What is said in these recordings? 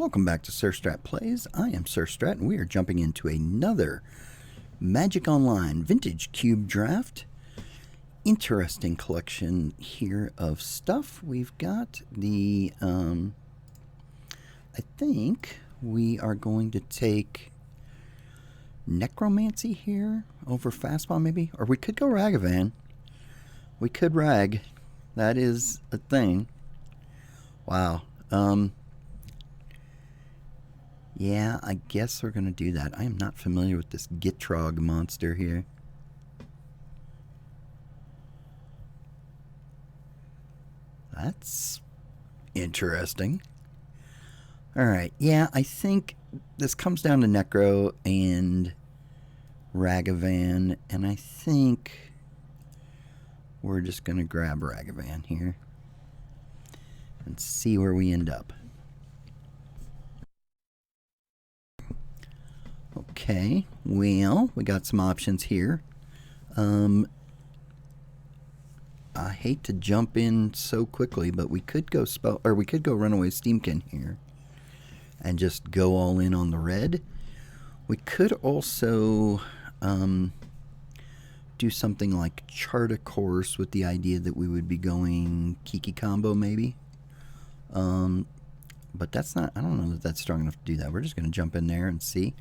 Welcome back to Sirstrat Plays. I am Sirstrat, and we are jumping into another Magic Online Vintage Cube Draft. Interesting collection here of stuff. We've got the, I think we are going to take Necromancy here over Fastball maybe, or we could go Ragavan. We could rag. That is a thing. Wow. Yeah, I guess we're going to do that. I am not familiar with this Gitrog monster here. That's interesting. Alright, yeah, I think this comes down to Necro and Ragavan, and I think we're just going to grab Ragavan here and see where we end up. Okay, well, we got some options here. I hate to jump in so quickly, but we could go Runaway Steamkin here and just go all in on the red. We could also do something like Chart a Course with the idea that we would be going Kiki combo maybe. But that's not, I don't know that that's strong enough to do that. We're just going to jump in there and see.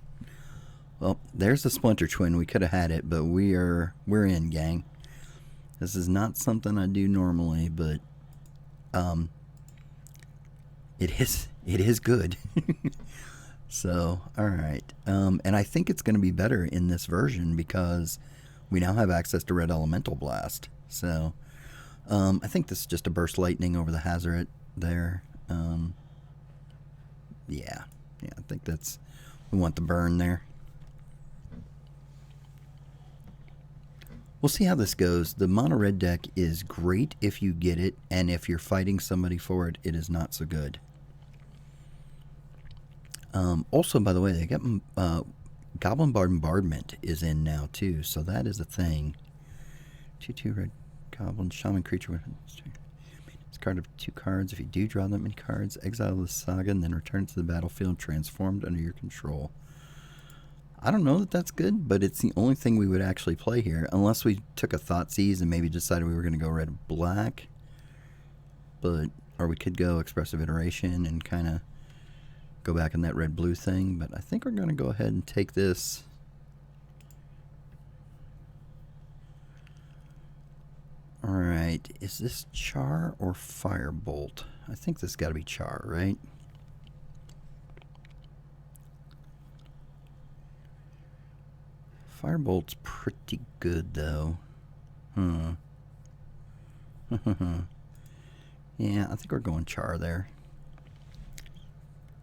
Well, there's the Splinter Twin. We could have had it, but we're in, gang. This is not something I do normally, but it is good. So, all right. And I think it's going to be better in this version because we now have access to Red Elemental Blast. So, I think this is just a Burst Lightning over the Hazoret there. Yeah, I think that's, we want the burn there. We'll see how this goes. The mono red deck is great if you get it, and if you're fighting somebody for it, it is not so good. Also, by the way, they got Goblin Bombardment is in now too, so that is a thing. 2/2 red Goblin Shaman creature. Discard up 2 cards. If you do draw that many cards, exile the saga and then return it to the battlefield transformed under your control. I don't know that that's good, but it's the only thing we would actually play here, unless we took a Thoughtseize and maybe decided we were going to go red-black. But, or we could go Expressive Iteration and kind of go back in that red-blue thing, but I think we're going to go ahead and take this. Alright, is this Char or Firebolt? I think this got to be Char, right? Firebolt's pretty good, though. Yeah, I think we're going Char there.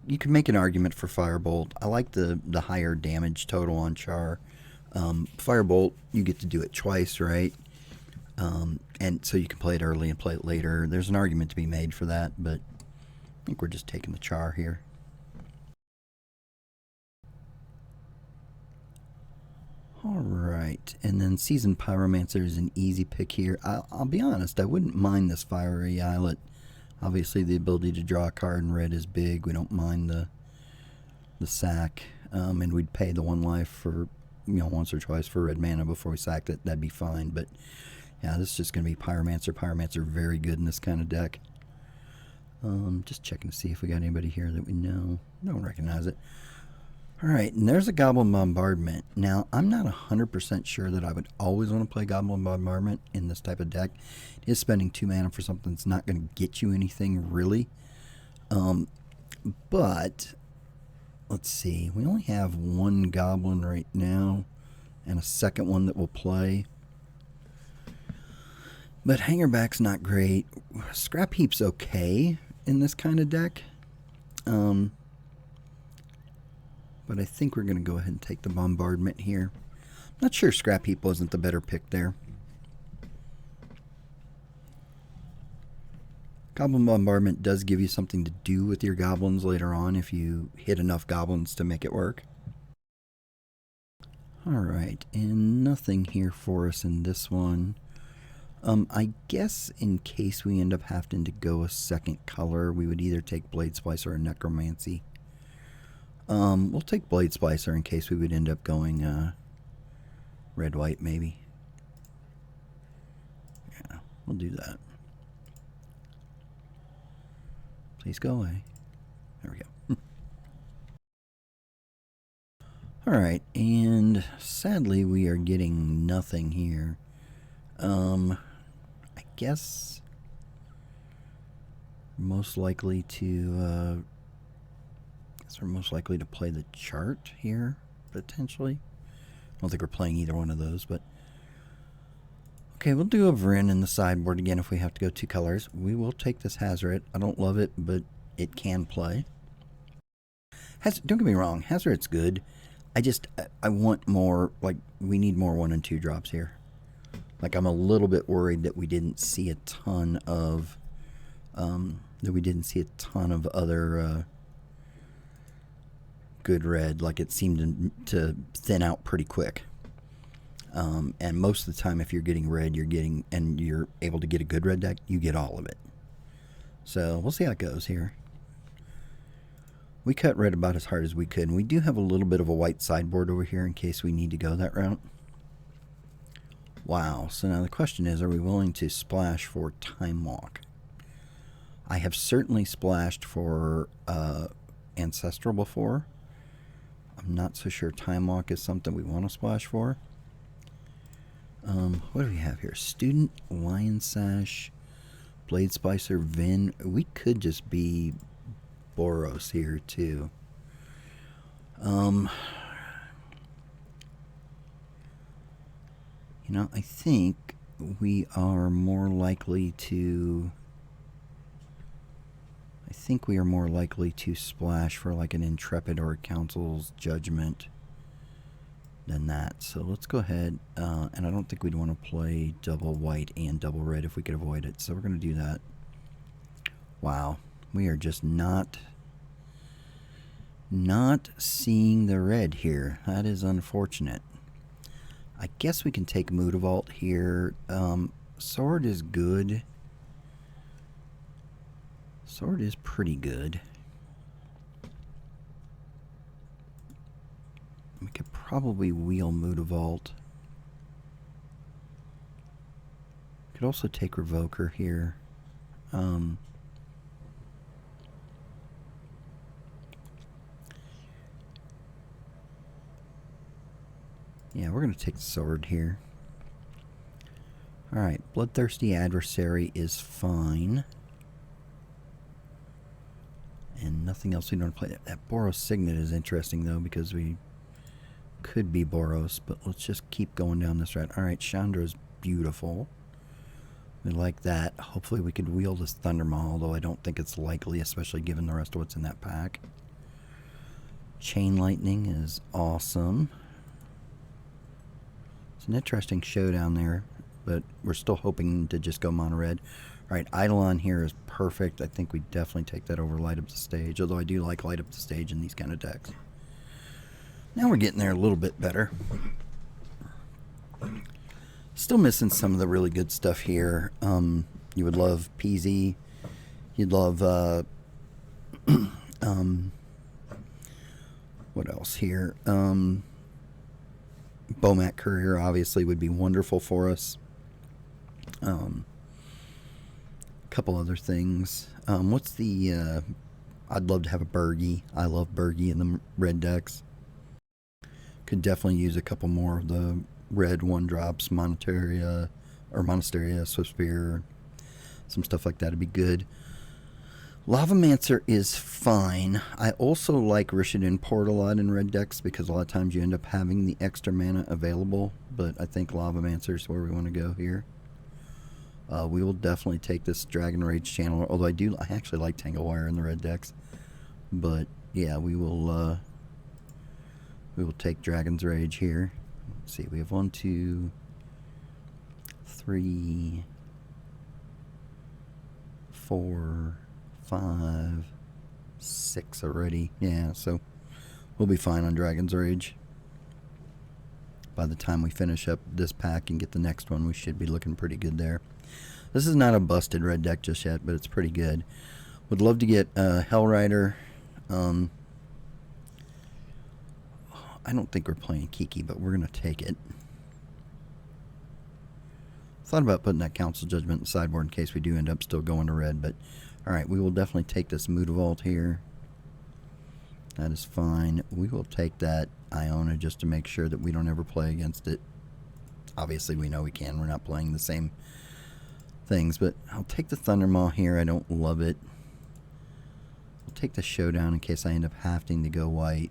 You can make an argument for Firebolt. I like the higher damage total on Char. Firebolt, you get to do it twice, right? And so you can play it early and play it later. There's an argument to be made for that, but I think we're just taking the Char here. Alright, and then Seasoned Pyromancer is an easy pick here. I'll be honest, I wouldn't mind this Fiery Islet. Obviously the ability to draw a card in red is big. We don't mind the sack. And we'd pay the 1 life for, once or twice for red mana before we sacked it. That'd be fine, but yeah, this is just going to be Pyromancer. Pyromancer very good in this kind of deck. Just checking to see if we got anybody here that we know. Don't recognize it. Alright, and there's a Goblin Bombardment. Now, I'm not 100% sure that I would always want to play Goblin Bombardment in this type of deck. It is spending 2 mana for something that's not going to get you anything, really. But, let's see. We only have 1 Goblin right now, and a second one that will play. But Hangerback's not great. Scrap Heap's okay in this kind of deck. But I think we're going to go ahead and take the Bombardment here. I'm not sure Scrap Heap wasn't the better pick there. Goblin Bombardment does give you something to do with your goblins later on if you hit enough goblins to make it work. Alright, and nothing here for us in this one. I guess in case we end up having to go a second color, we would either take Blade Splice or a Necromancy. We'll take Blade Splicer in case we would end up going red-white maybe. Yeah, we'll do that. Please go away. There we go. Alright, and sadly we are getting nothing here. I guess most likely to we're most likely to play the chart here, potentially. I don't think we're playing either one of those, but okay, we'll do a Vryn in the sideboard again if we have to go 2 colors. We will take this Hazoret. I don't love it, but it can play. Don't get me wrong, Hazoret's good. I want more, like, we need more 1 and 2 drops here. Like, I'm a little bit worried that we didn't see a ton of, other good red. Like, it seemed to thin out pretty quick. And most of the time, if you're getting red, and you're able to get a good red deck, you get all of it. So, we'll see how it goes here. We cut red about as hard as we could, and we do have a little bit of a white sideboard over here in case we need to go that route. Wow, so now the question is, are we willing to splash for Time Walk? I have certainly splashed for Ancestral before. I'm not so sure Time Walk is something we want to splash for. What do we have here? Student, Lion Sash, Blade Splicer, Vin. We could just be Boros here too. You know, I think we are more likely to splash for like an Intrepid or a Council's Judgment than that. So let's go ahead, and I don't think we'd want to play double white and double red if we could avoid it. So we're going to do that. Wow, we are just not seeing the red here. That is unfortunate. I guess we can take Mutavault here. Sword is good. Sword is pretty good. We could probably wheel Mutavault. Could also take Revoker here. Yeah, we're going to take the sword here. Alright, Bloodthirsty Adversary is fine. And nothing else we don't play. That Boros Signet is interesting, though, because we could be Boros, but let's just keep going down this route. Alright, Chandra's beautiful. We like that. Hopefully we could wield this Thundermaw, although I don't think it's likely, especially given the rest of what's in that pack. Chain Lightning is awesome. It's an interesting showdown there, but we're still hoping to just go mono red. Alright, Eidolon here is perfect. I think we definitely take that over Light Up the Stage, although I do like Light Up the Stage in these kind of decks. Now we're getting there a little bit better. Still missing some of the really good stuff here. You would love PZ. You'd love, what else here? Bomat Courier obviously would be wonderful for us. Couple other things. What's the I'd love to have a Burgie. I love Burgie in the red decks. Could definitely use a couple more of the red 1-drops, Monasteria, Swiftspear, some stuff like that would be good. Lavamancer is fine. I also like Rishadan Port a lot in red decks because a lot of times you end up having the extra mana available, but I think Lavamancer is where we want to go here. We will definitely take this Dragon Rage channel, although I actually like Tanglewire in the red decks. But yeah, we will take Dragon's Rage here. Let's see, we have 1, 2, 3, 4, 5, 6 already. Yeah, so we'll be fine on Dragon's Rage. By the time we finish up this pack and get the next one, we should be looking pretty good there. This is not a busted red deck just yet, but it's pretty good. Would love to get Hellrider. I don't think we're playing Kiki, but we're going to take it. Thought about putting that Council Judgment in the sideboard in case we do end up still going to red, but alright, we will definitely take this Mutavault here. That is fine. We will take that Iona just to make sure that we don't ever play against it. Obviously, we know we can. We're not playing the same things, but I'll take the Thundermaw here. I don't love it. I'll take the Showdown in case I end up having to go white.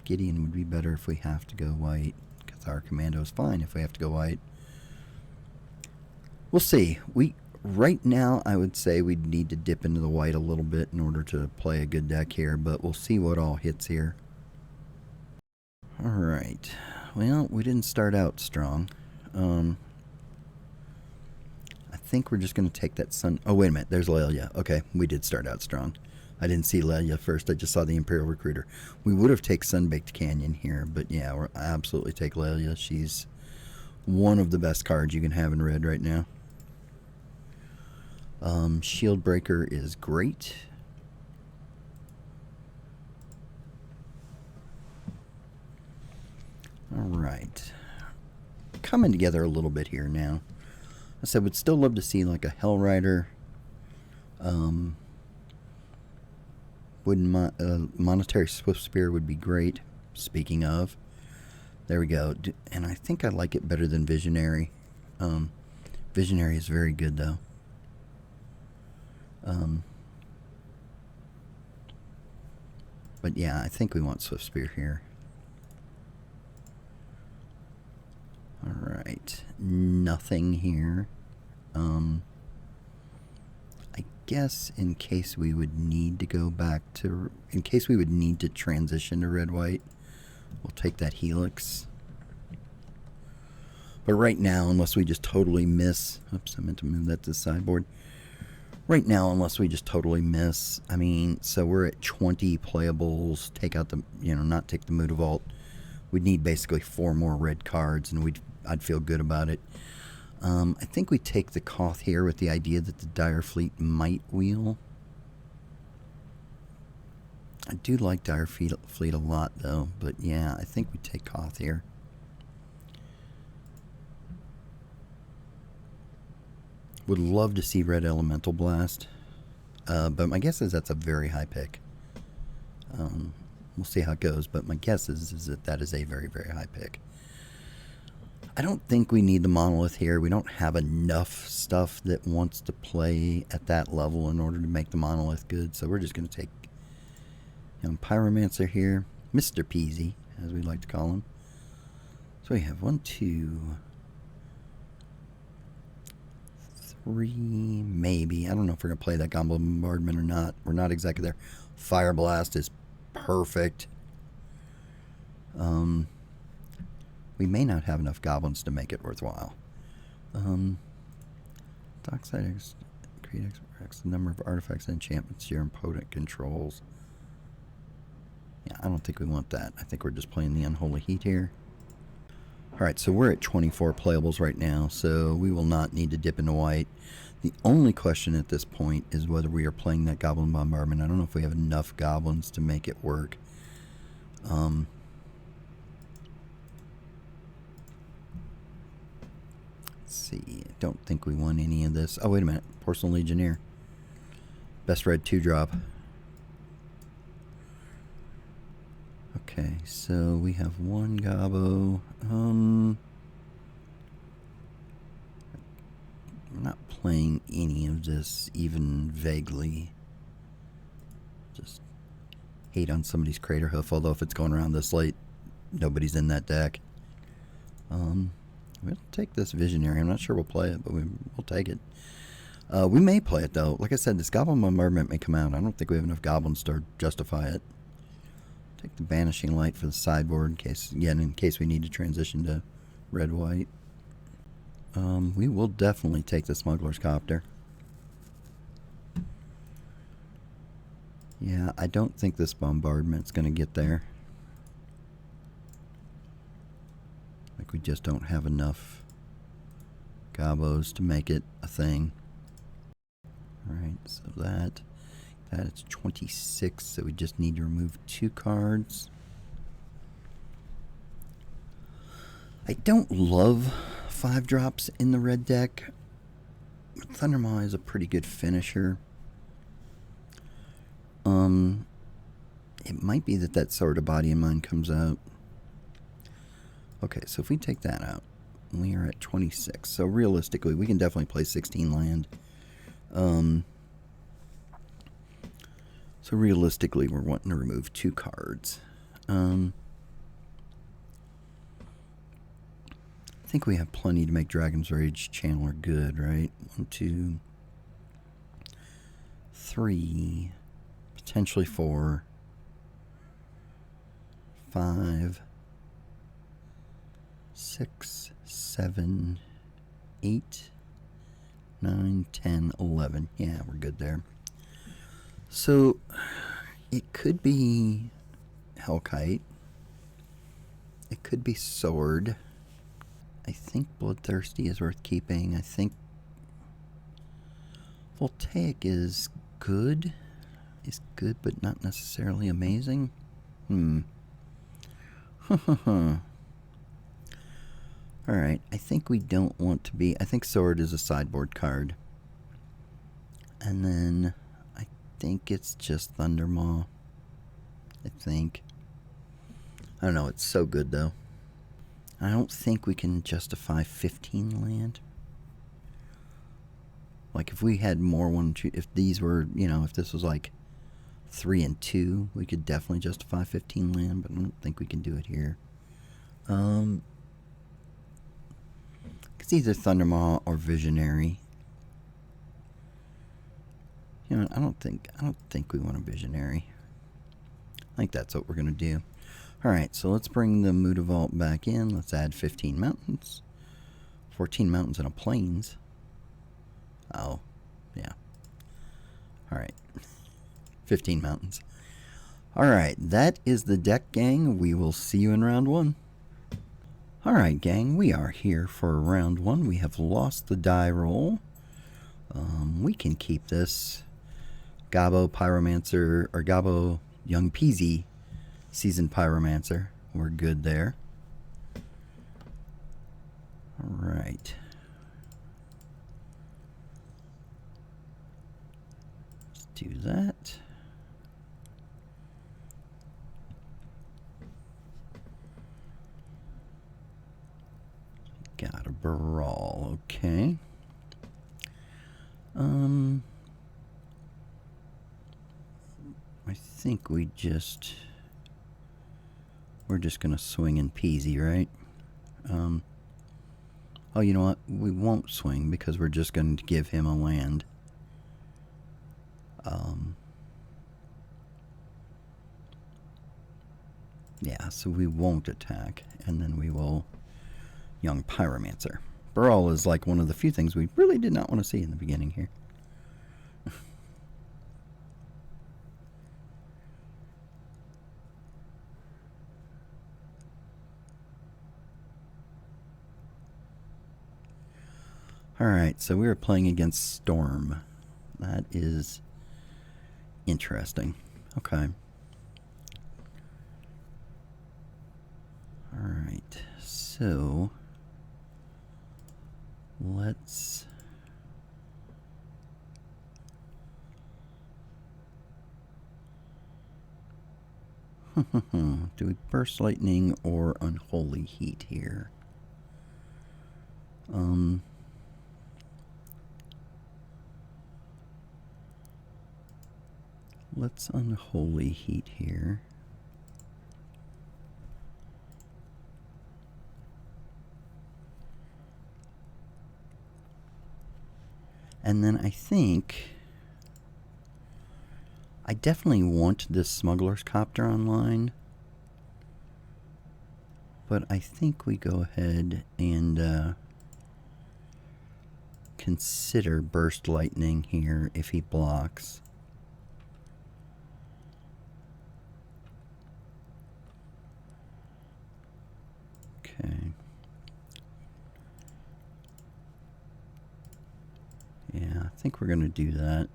Gideon would be better if we have to go white, because our commando is fine if we have to go white. We'll see. Right now, I would say we'd need to dip into the white a little bit in order to play a good deck here, but we'll see what all hits here. Alright. Well, we didn't start out strong. I think we're just going to take that Sun... Oh, wait a minute. There's Lelia. Okay, we did start out strong. I didn't see Lelia first. I just saw the Imperial Recruiter. We would have taken Sunbaked Canyon here, but yeah, we'll absolutely take Lelia. She's one of the best cards you can have in red right now. Shield Breaker is great. Alright. Coming together a little bit here now. I said would still love to see like a Hell Rider. Monetary Swift Spear would be great. Speaking of. There we go. And I think I like it better than Visionary. Visionary is very good though. But yeah, I think we want Swift Spear here. Alright, nothing here. I guess in case we would need to go back to, in case we would need to transition to red-white, we'll take that Helix. But right now, unless we just totally miss, oops, I meant to move that to the sideboard. Right now, unless we just totally miss, I mean, so we're at 20 playables, take out the, not take the Mutavault. We'd need basically 4 more red cards, and I'd feel good about it. I think we take the Koth here with the idea that the Dire Fleet might wheel. I do like Dire Fleet a lot, though, but yeah, I think we take Koth here. Would love to see Red Elemental Blast, but my guess is that's a very high pick. We'll see how it goes, but my guess is that that is a very, very high pick. I don't think we need the Monolith here. We don't have enough stuff that wants to play at that level in order to make the Monolith good, so we're just going to take Pyromancer here. Mr. Peasy, as we like to call him. So we have 1, 2, 3, maybe. I don't know if we're going to play that Goblin Bombardment or not. We're not exactly there. Fire Blast is perfect. We may not have enough goblins to make it worthwhile. Dockside X, create X the number of artifacts and enchantments your opponent controls. Yeah, I don't think we want that. I think we're just playing the Unholy Heat here. Alright, so we're at 24 playables right now, so we will not need to dip into white. The only question at this point is whether we are playing that Goblin Bombardment. I don't know if we have enough goblins to make it work. Let's see. I don't think we want any of this. Oh, wait a minute. Porcelain Legionnaire. Best red 2-drop. Okay, so we have 1 Gobbo. I'm not playing any of this even vaguely. Just hate on somebody's Crater Hoof, although if it's going around this late, nobody's in that deck. We'll take this Visionary. I'm not sure we'll play it, but we'll take it. We may play it, though. Like I said, this Goblin Bombardment may come out. I don't think we have enough goblins to justify it. Take the Banishing Light for the sideboard in case, again, in case we need to transition to red-white. We will definitely take the Smuggler's Copter. Yeah, I don't think this bombardment's going to get there. Like, we just don't have enough Gobbos to make it a thing. Alright, so that's 26, so we just need to remove 2 cards. I don't love 5-drops in the red deck. Thundermaw is a pretty good finisher. It might be that Sword of Body and Mind comes out. Okay, so if we take that out, we are at 26. So realistically, we can definitely play 16 land. So realistically, we're wanting to remove 2 cards. I think we have plenty to make Dragon's Rage Channeler good, right? 1, 2, 3, potentially 4, 5, 6, 7, 8, 9, 10, 11. Yeah, we're good there. So it could be Hellkite. It could be Sword. I think Bloodthirsty is worth keeping. I think Voltaic is good. Is good, but not necessarily amazing. Alright, I think we don't want to be... I think Sword is a sideboard card. And then I think it's just Thundermaw. I think. I don't know, it's so good though. I don't think we can justify 15 land. Like if we had more 1, 2, if these were, you know, if this was like 3 and 2, we could definitely justify 15 land, but I don't think we can do it here. It's either Thundermaw or Visionary. You know, I don't think we want a Visionary. I think that's what we're gonna do. Alright, so let's bring the Mutavault back in. Let's add 15 mountains. 14 mountains and a plains. Oh, yeah. Alright. 15 mountains. Alright, that is the deck, gang. We will see you in round 1. Alright, gang, we are here for round 1. We have lost the die roll. We can keep this. Gabo Pyromancer, or Gabo Young Peasy Seasoned Pyromancer. We're good there. Alright. Let's do that. Got a Brawl, okay. I think we're just gonna swing and peasy, right? Oh, you know what? We won't swing because we're just going to give him a land. Yeah, so we won't attack, and then we will Young Pyromancer. Brawl is like one of the few things we really did not want to see in the beginning here. Alright, so we are playing against Storm. That is interesting. Okay. Alright, so let's do we Burst Lightning or Unholy Heat here? Let's Unholy Heat here. And then I think I definitely want this Smuggler's Copter online. But I think we go ahead and consider Burst Lightning here if he blocks. Okay. Yeah, I think we're going to do that.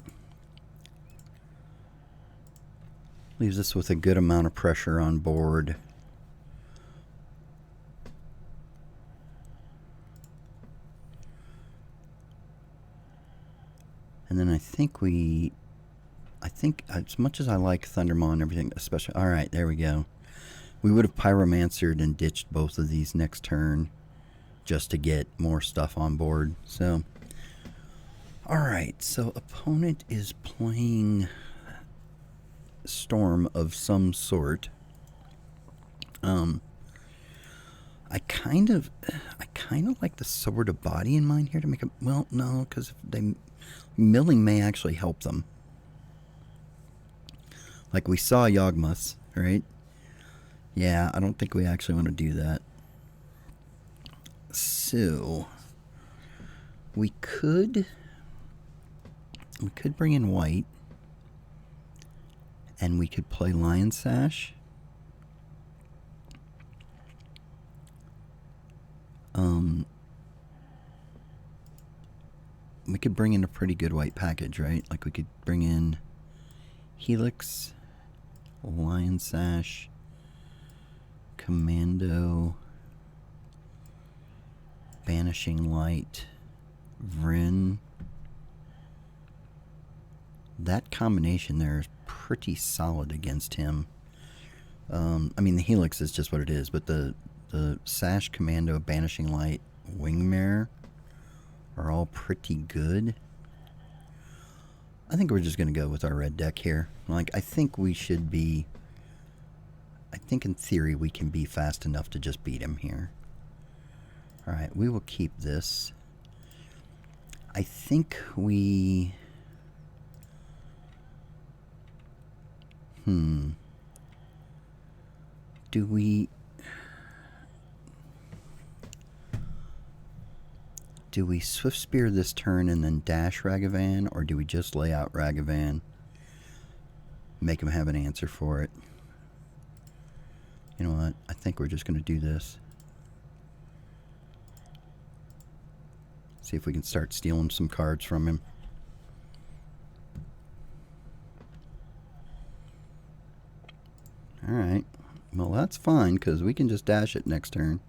Leaves us with a good amount of pressure on board. And then I think as much as I like Thundermaw and everything, especially, alright, there we go. We would have Pyromancered and ditched both of these next turn just to get more stuff on board. So, alright, so opponent is playing Storm of some sort. I kind of like the Sword of Body in mind here to make a, well, no, because milling may actually help them. Like we saw Yawgmoths, right? Yeah, I don't think we actually want to do that. So we could bring in white, and we could play Lion Sash. We could bring in a pretty good white package, right? Like we could bring in Helix, Lion Sash, Commando, Banishing Light, Vryn. That combination there is pretty solid against him. I mean, the Helix is just what it is, but the Sash, Commando, Banishing Light, Wingmare are all pretty good. I think we're just going to go with our red deck here. Like, I think we should be... I think in theory we can be fast enough to just beat him here. Alright, we will keep this. I think we... Do we... Do we Swift Spear this turn and then dash Ragavan, or do we just lay out Ragavan, make him have an answer for it? You know what? I think we're just going to do this. See if we can start stealing some cards from him. Alright. Well, that's fine, because we can just dash it next turn.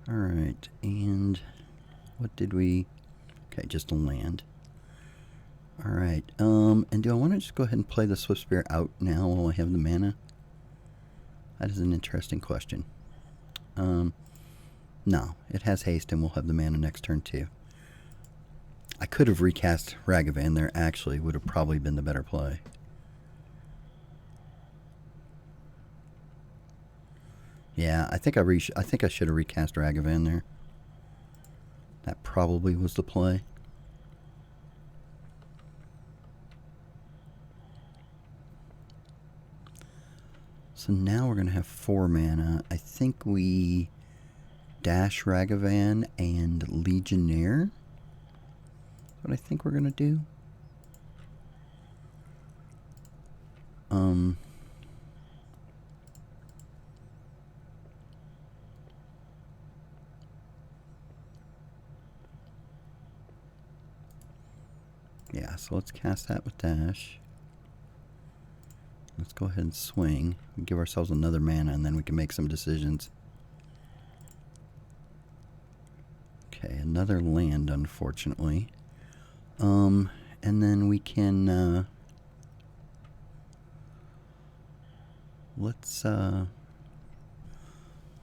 Alright, and what did we... Okay, just a land. Alright, and do I want to just go ahead and play the Swift Spear out now while I have the mana? That is an interesting question. No, it has haste and we'll have the mana next turn too. I could have recast Ragavan there, actually, would have probably been the better play. Yeah, I think I should have recast Ragavan there. That probably was the play. So now we're going to have 4 mana. I think we dash Ragavan and Legionnaire. That's what I think we're going to do. Yeah, so let's cast that with dash. Let's go ahead and swing and give ourselves another mana, and then we can make some decisions. Okay, another land, unfortunately. And then we can, let's,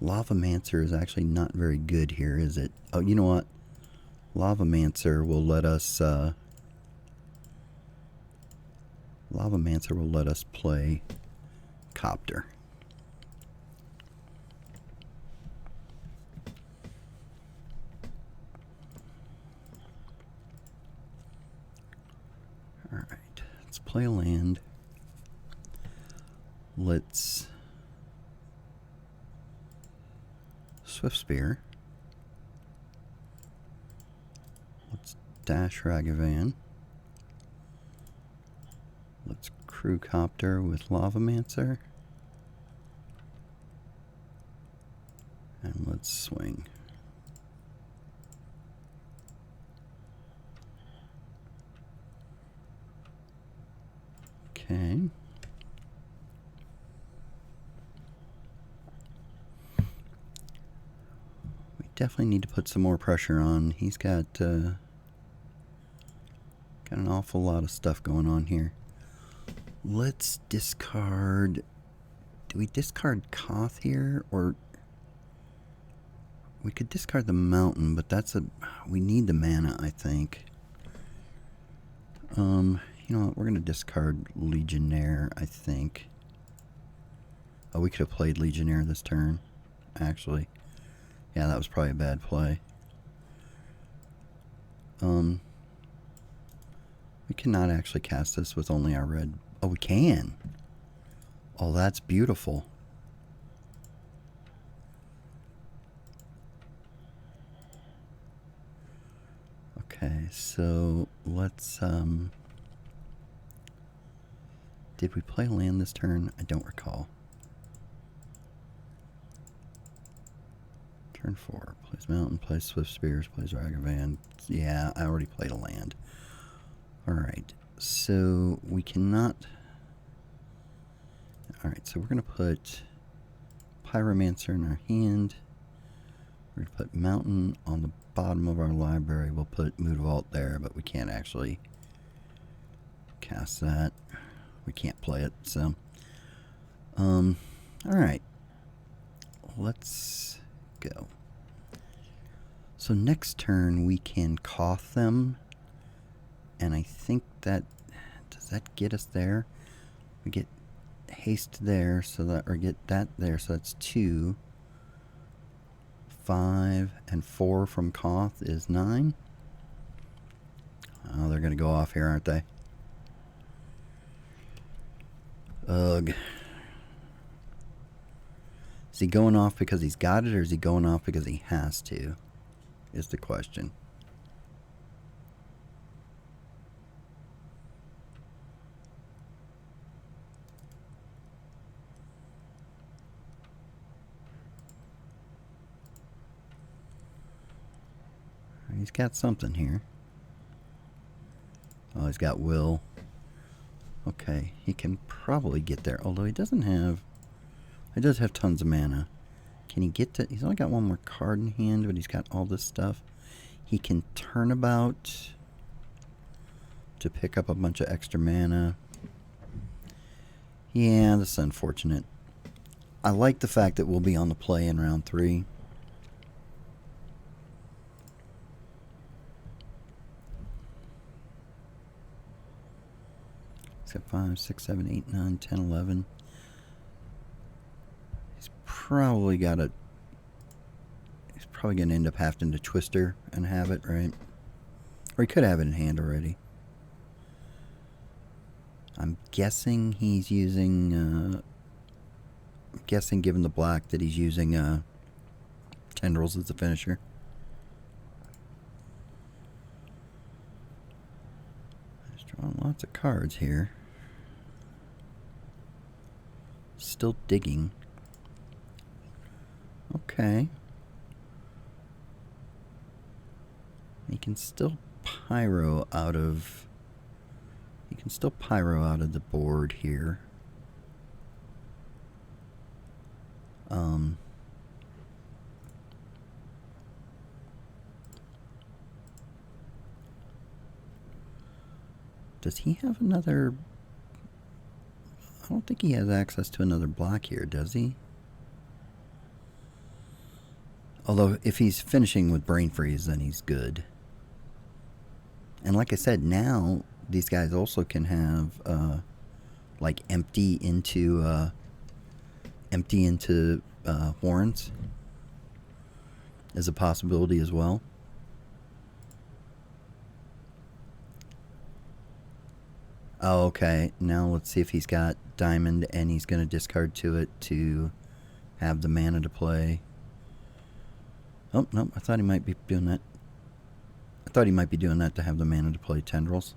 Lavamancer is actually not very good here, is it? Oh, you know what? Lavamancer will let us, play Copter. Alright, let's play a land. Let's Swift Spear. Let's dash Ragavan. Let's Crew Copter with Lavamancer. And let's swing. definitely need to put some more pressure on. He's got an awful lot of stuff going on here. Let's discard. Do we discard Koth here, or we could discard the mountain? But we need the mana, I think. You know what? We're gonna discard Legionnaire, I think. Oh, we could have played Legionnaire this turn, actually. Yeah, that was probably a bad play. We cannot actually cast this with only our red. Oh, we can. Oh, that's beautiful. Okay, so let's did we play land this turn? I don't recall. Turn 4. Plays Mountain, plays Swift Spears, plays Ragavan. Yeah, I already played a land. Alright, so we cannot... Alright, so we're going to put Pyromancer in our hand. We're going to put Mountain on the bottom of our library. We'll put Mood Vault there, but we can't actually cast that. We can't play it, so... Alright. Let's go. So next turn we can Koth them, and I think that... Does that get us there? We get haste there, so that... Or get that there, so that's 2. 5 and 4 from Koth is 9. Oh, they're going to go off here, aren't they? Ugh. Is he going off because he's got it, or is he going off because he has to? Is the question. He's got something here. Oh, he's got will. Okay, he can probably get there, although he doesn't have... He does have tons of mana. Can he get to... He's only got one more card in hand, but he's got all this stuff. He can turnabout to pick up a bunch of extra mana. Yeah, this is unfortunate. I like the fact that we'll be on the play in round 3. He's got 5, 6, 7, 8, 9, 10, 11. He's probably got a... He's probably going to end up having to Twister and have it, right? Or he could have it in hand already. I'm guessing he's using... I'm guessing, given the black, that he's using Tendrils as the finisher. He's drawing lots of cards here. Still digging. Okay. He can still pyro out of... He can still pyro out of the board here. Does he have another... I don't think he has access to another block here, does he? Although, if he's finishing with Brain Freeze, then he's good. And like I said, now, these guys also can have, like, empty into Horns is a possibility as well. Oh, okay. Now let's see if he's got Diamond, and he's going to discard to it to have the mana to play. Oh, no, I thought he might be doing that. I thought he might be doing that to have the mana to play Tendrils.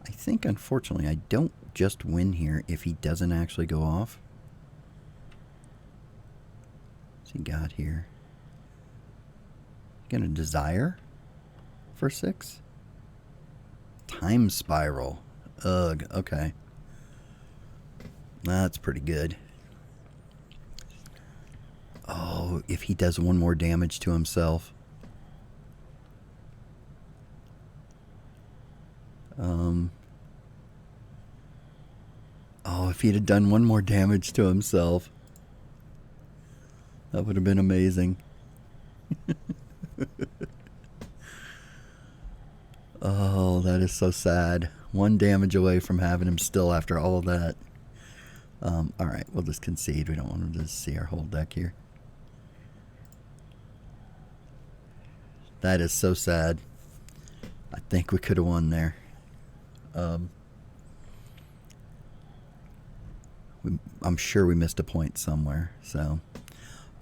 I think, unfortunately, I don't just win here if he doesn't actually go off. What's he got here? Gonna Desire for 6? Time Spiral. Ugh, okay. That's pretty good. Oh, if he does one more damage to himself. Oh, if he'd have done one more damage to himself. That would have been amazing. Oh, that is so sad. One damage away from having him still after all of that. Alright, we'll just concede. We don't want to see our whole deck here. That is so sad. I think we could have won there. I'm sure we missed a point somewhere. So,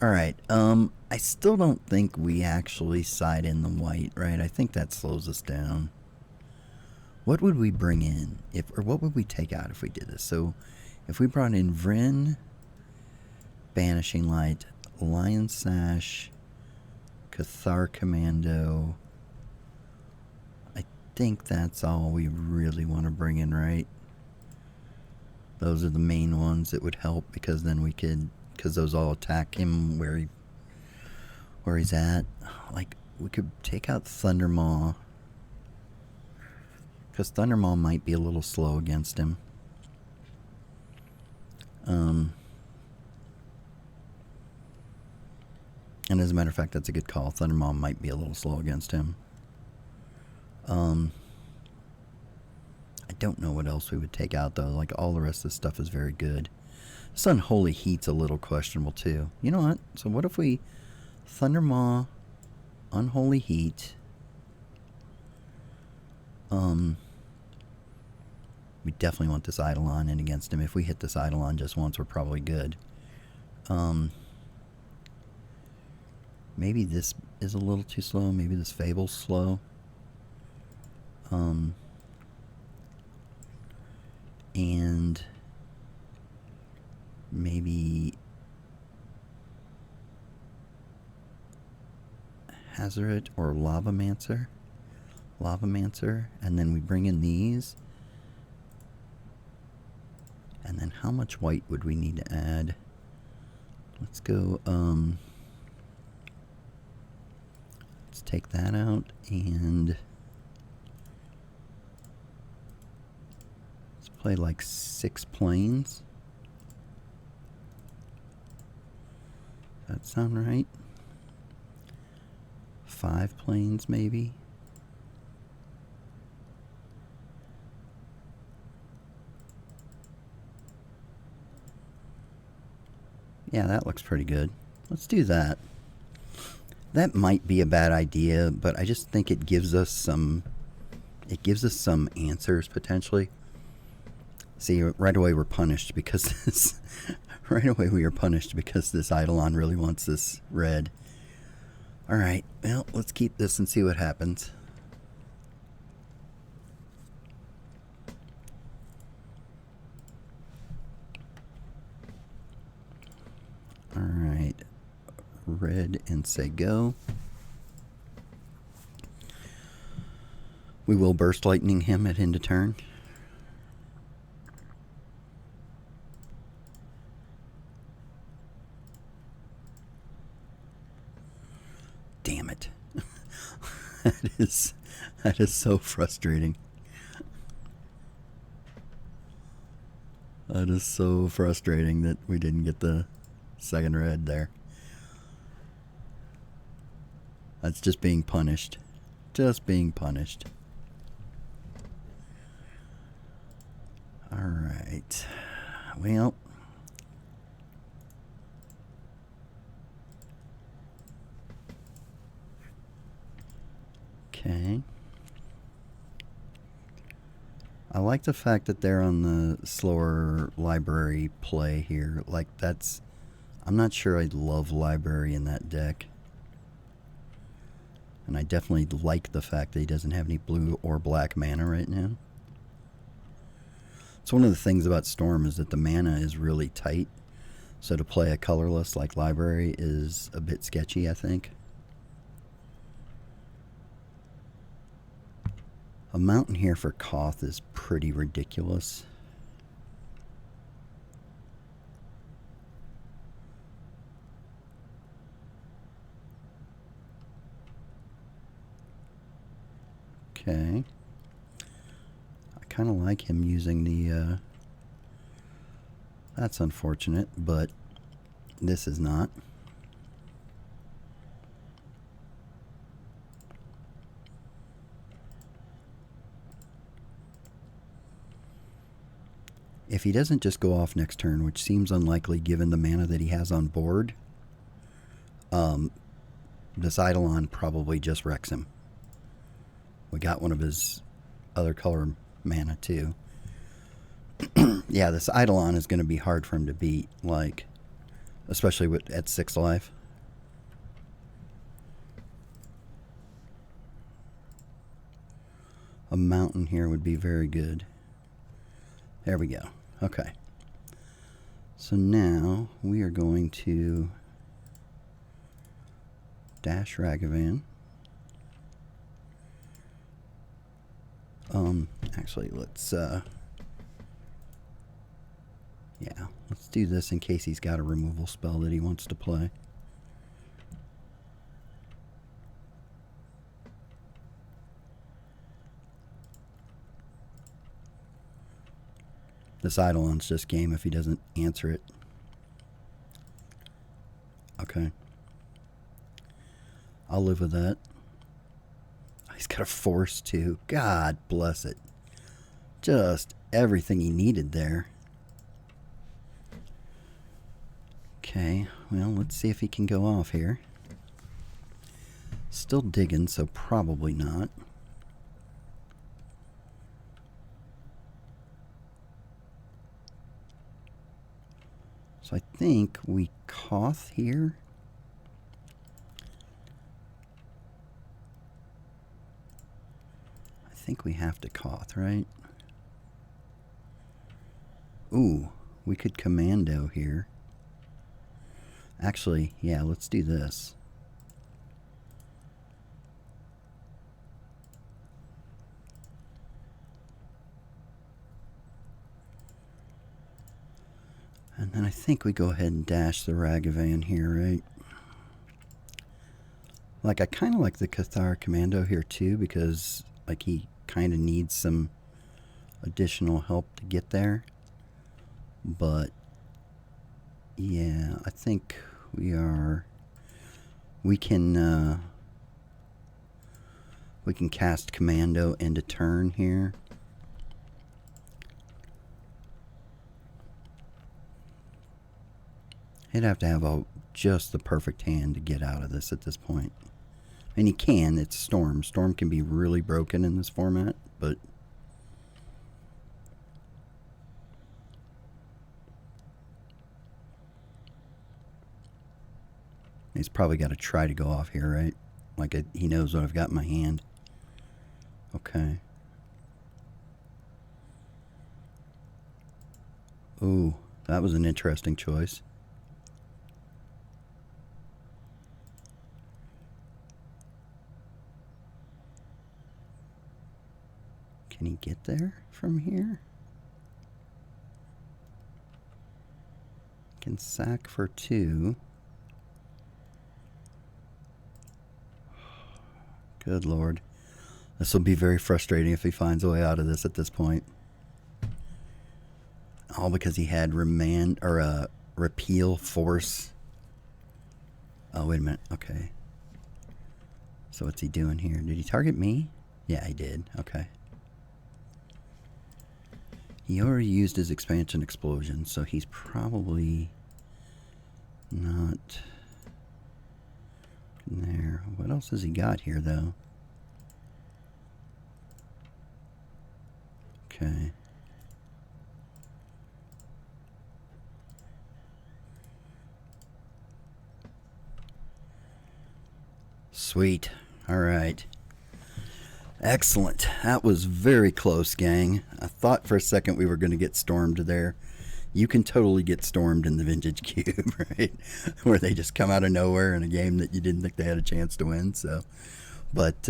alright. I still don't think we actually side in the white, right? I think that slows us down. What would we bring in? Or what would we take out if we did this? So, if we brought in Vryn, Banishing Light, Lion Sash, Cathar Commando. I think that's all we really want to bring in, right? Those are the main ones that would help, because then we could, because those all attack him where he's at. Like, we could take out Thundermaw, because Thundermaw might be a little slow against him. And as a matter of fact, that's a good call. Thundermaw might be a little slow against him. I don't know what else we would take out, though. Like, all the rest of this stuff is very good. This Unholy Heat's a little questionable, too. You know what? So what if we Thundermaw, Unholy Heat. We definitely want this Eidolon in against him. If we hit this Eidolon just once, we're probably good. Maybe this is a little too slow. Maybe this Fable's slow. And maybe Hazoret or Lavamancer. And then we bring in these. And then how much white would we need to add? Let's go, let's take that out, and let's play like 6 planes. Does that sound right? 5 planes, maybe? Yeah, that looks pretty good. Let's do that. That might be a bad idea, but I just think it gives us some answers potentially. See, right away we're punished because this this Eidolon really wants this red. All right, well, let's keep this and see what happens. Alright, red and say go. We will Burst Lightning him at end of turn. Damn it. That is so frustrating. That is so frustrating that we didn't get the second red there. That's just being punished. Just being punished. Alright. Well. Okay. I like the fact that they're on the slower library play here. Like, that's... I'm not sure I love library in that deck. And I definitely like the fact that he doesn't have any blue or black mana right now. So one of the things about Storm is that the mana is really tight. So to play a colorless like library is a bit sketchy, I think. A mountain here for Koth is pretty ridiculous. Okay. I kind of like him using the... that's unfortunate, but this is not. If he doesn't just go off next turn, which seems unlikely given the mana that he has on board, this Eidolon probably just wrecks him. We got one of his other color mana too. Yeah, this Eidolon is going to be hard for him to beat, like, especially at 6 life. A mountain here would be very good. There we go. Okay. So now we are going to dash Ragavan. Actually, let's yeah, let's do this in case he's got a removal spell that he wants to play. This Eidolon's just game if he doesn't answer it. Okay. I'll live with that. He's got a force too. God bless it. Just everything he needed there. Okay, well, let's see if he can go off here. Still digging, so probably not. So I think we Koth here. I think we have to Koth, right? Ooh, we could Commando here. Actually, yeah, let's do this. And then I think we go ahead and dash the Ragavan here, right? Like, I kind of like the Cathar Commando here too, because like he kind of needs some additional help to get there. But yeah, I think we can cast Commando end of turn here. He'd have to have just the perfect hand to get out of this at this point. And he can, it's Storm. Storm can be really broken in this format, but he's probably got to try to go off here, right? Like he knows what I've got in my hand. Okay. Ooh, that was an interesting choice. Can he get there from here? Can sack for 2. Good Lord. This will be very frustrating if he finds a way out of this at this point. All because he had repeal force. Oh, wait a minute. Okay. So what's he doing here? Did he target me? Yeah, he did. Okay. He already used his expansion explosion, so he's probably not there. What else has he got here, though? Okay. Sweet. All right. Excellent. That was very close, gang. I thought for a second we were going to get stormed there. You can totally get stormed in the Vintage Cube, right? Where they just come out of nowhere in a game that you didn't think they had a chance to win. So, but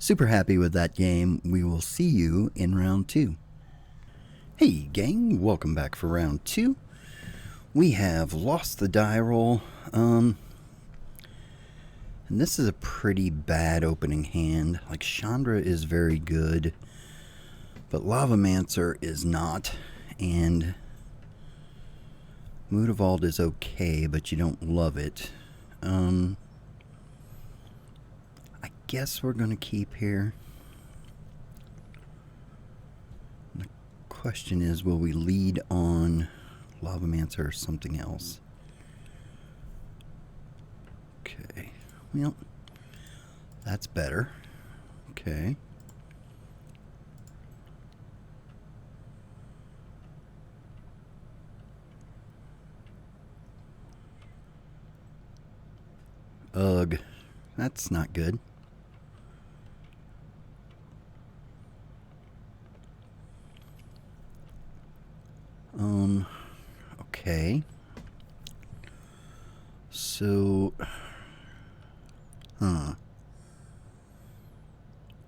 Super happy with that game. We will see you in round 2. Hey gang, welcome back for round 2. We have lost the die roll. And this is a pretty bad opening hand. Like, Chandra is very good, but Lavamancer is not. And Mutavault is okay, but you don't love it. I guess we're gonna keep here. The question is, will we lead on Lavamancer or something else? Okay, well, that's better. Okay. Ugh, that's not good. Okay. So,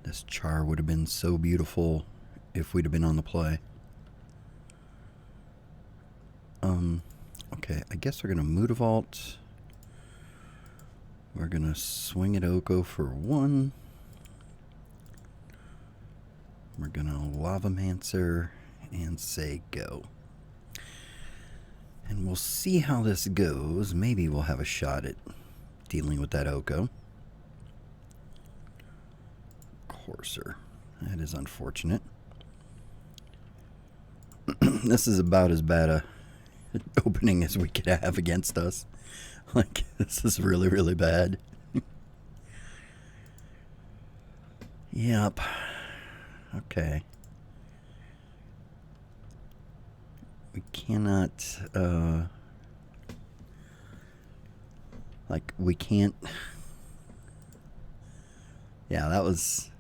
this char would have been so beautiful if we'd have been on the play. Okay, I guess we're gonna Mutavault. We're gonna swing at Oko for 1. We're gonna Lavamancer and say go. And we'll see how this goes. Maybe we'll have a shot at dealing with that Oko. Courser. That is unfortunate. This is about as bad a opening as we could have against us. Like, this is really, really bad. Yep. Okay. We cannot, like, we can't. Yeah, that was,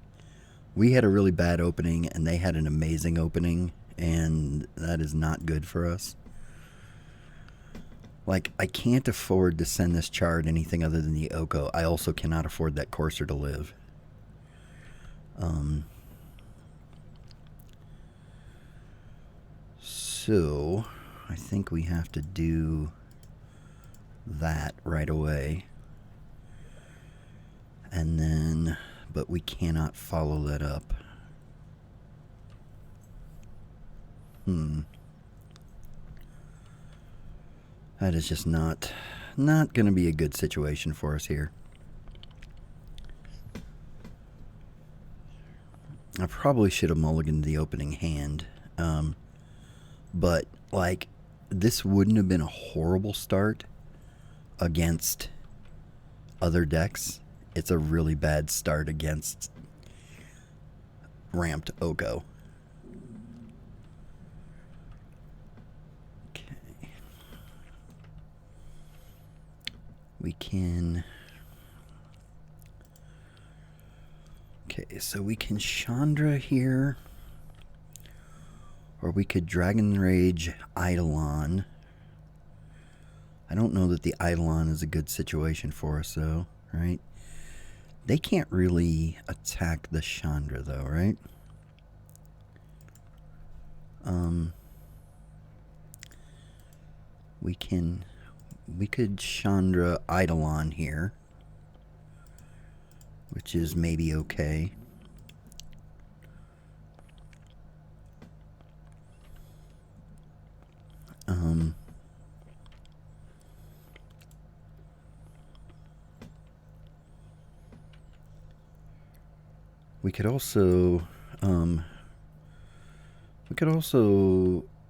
we had a really bad opening and they had an amazing opening, and that is not good for us. Like, I can't afford to send this chart anything other than the Oko. I also cannot afford that Courser to live. So, I think we have to do that right away. And then, but we cannot follow that up. That is just not going to be a good situation for us here. I probably should have mulliganed the opening hand. But, like, this wouldn't have been a horrible start against other decks. It's a really bad start against ramped Oko. Okay. We can... Okay, so we can Chandra here. Or we could Dragon Rage Eidolon. I don't know that the Eidolon is a good situation for us, though, right? They can't really attack the Chandra, though, right? We could Chandra Eidolon here, which is maybe okay. We could also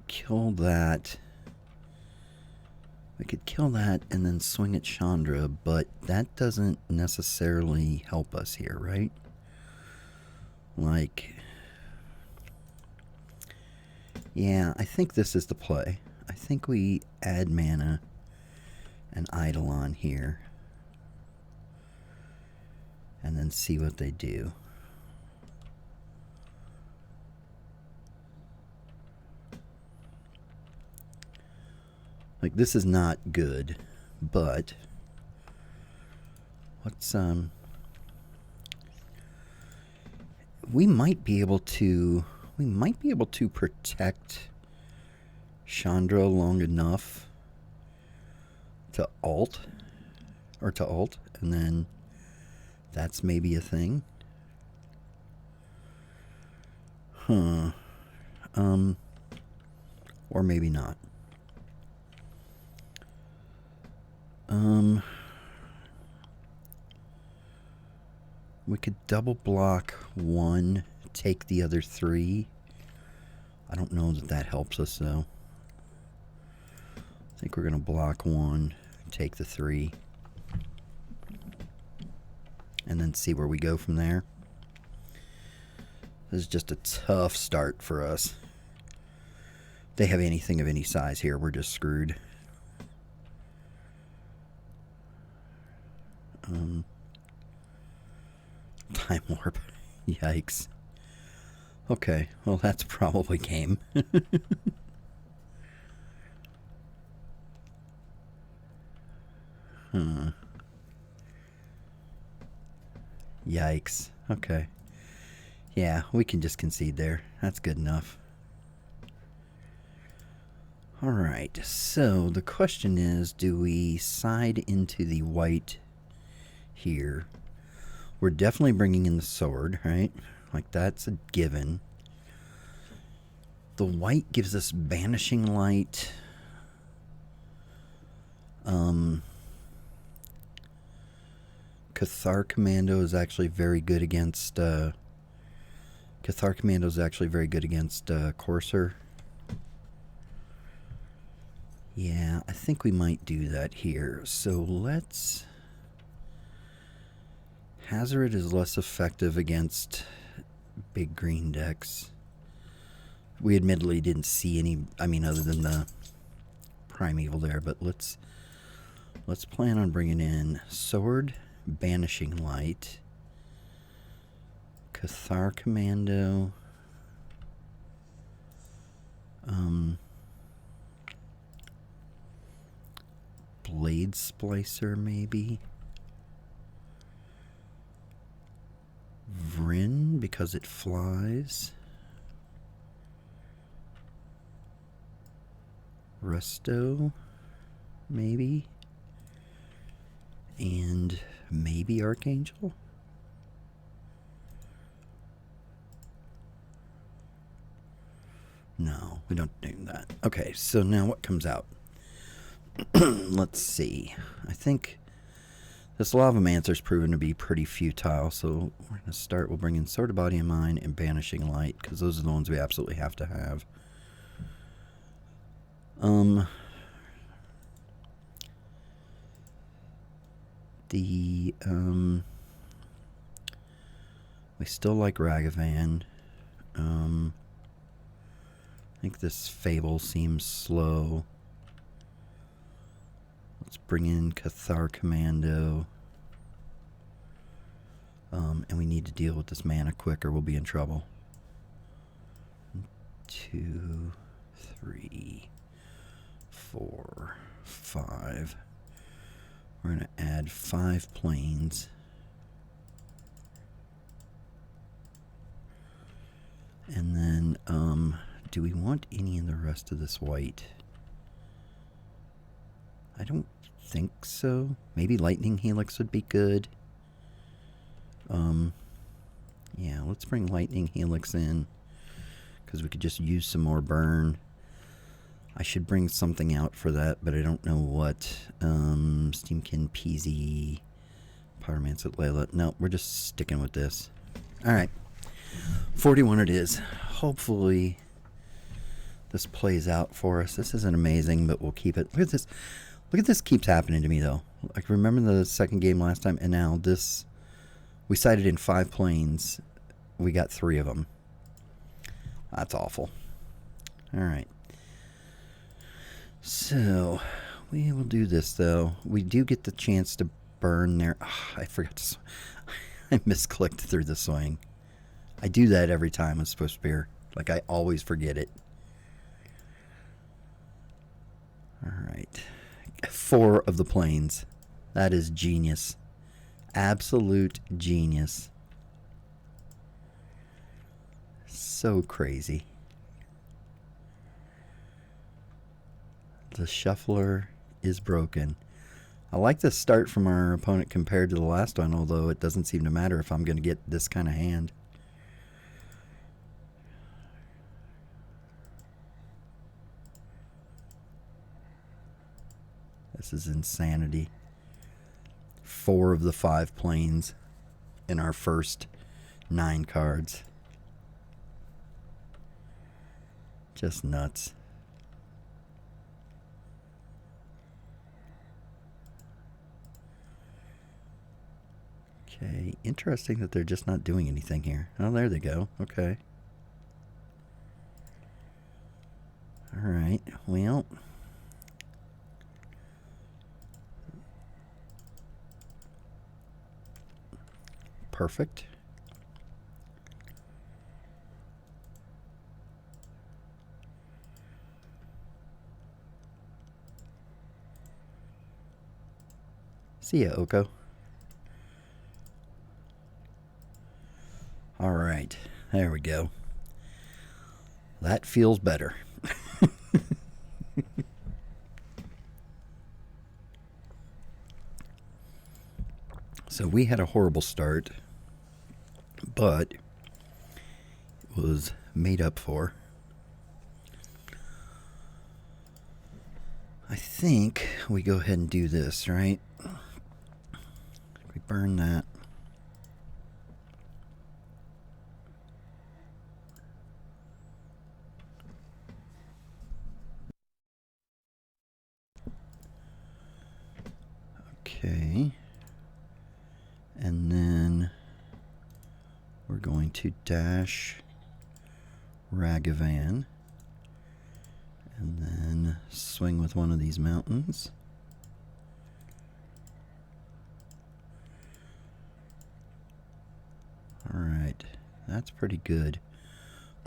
kill that. We could kill that and then swing at Chandra, but that doesn't necessarily help us here, right? Like, yeah, I think this is the play. I think we add mana and Eidolon here and then see what they do. Like, this is not good, but what's we might be able to protect Chandra long enough to alt, and then that's maybe a thing. Or maybe not. We could double block one, take the other three. I don't know that that helps us though. I think we're going to block one, take the three, and then see where we go from there. This is just a tough start for us. If they have anything of any size here, we're just screwed. Time warp. Yikes. Okay, well that's probably game. Yikes. Okay. Yeah, we can just concede there. That's good enough. Alright, so the question is, do we side into the white here? We're definitely bringing in the sword, right? Like, that's a given. The white gives us Banishing Light. Cathar Commando is actually very good against... Cathar Commando is actually very good against Courser. Yeah, I think we might do that here. So let's... Hazard is less effective against big green decks. We admittedly didn't see any, I mean, other than the Primeval there, but let's plan on bringing in Sword, Banishing Light, Cathar Commando, Blade Splicer maybe, Vryn because it flies, Resto maybe, and maybe Archangel. No, we don't do that. Okay, so now what comes out? Let's see. I think this Lavamancer's proven to be pretty futile, so we're going to start. We'll bring in Sword of Body and Mind and Banishing Light, because those are the ones we absolutely have to have. We still like Ragavan. I think this Fable seems slow. Let's bring in Cathar Commando. And we need to deal with this mana quick or we'll be in trouble. 2, 3, 4, 5. We're going to add 5 planes. And then, do we want any in the rest of this white? I don't think so. Maybe Lightning Helix would be good. Yeah, let's bring Lightning Helix in, because we could just use some more burn. I should bring something out for that, but I don't know what. Steamkin, Peasy, Pyromancer, Layla. No, we're just sticking with this. Alright. 41 it is. Hopefully this plays out for us. This isn't amazing, but we'll keep it. Look at this. Look at this keeps happening to me, though. Like, remember the second game last time? And now this... We sided in 5 planes. We got 3 of them. That's awful. Alright. So, we will do this, though. We do get the chance to burn there. Oh, I forgot to... I misclicked through the swing. I do that every time with Swift Spear. Like, I always forget it. Alright. 4 of the planes. That is genius. Absolute genius. so crazy. The shuffler is broken. I like the start from our opponent compared to the last one, although it doesn't seem to matter if I'm going to get this kind of hand. This is insanity. 4 of the 5 planes in our first 9 cards. Just nuts. Okay, interesting that they're just not doing anything here. Oh, there they go. Okay. Alright, well. Perfect. See ya, Oko. Alright, there we go. That feels better. So we had a horrible start, but it was made up for. I think we go ahead and do this, right? We burn that. Okay. And then we're going to dash Ragavan. And then swing with one of these mountains. Alright, that's pretty good.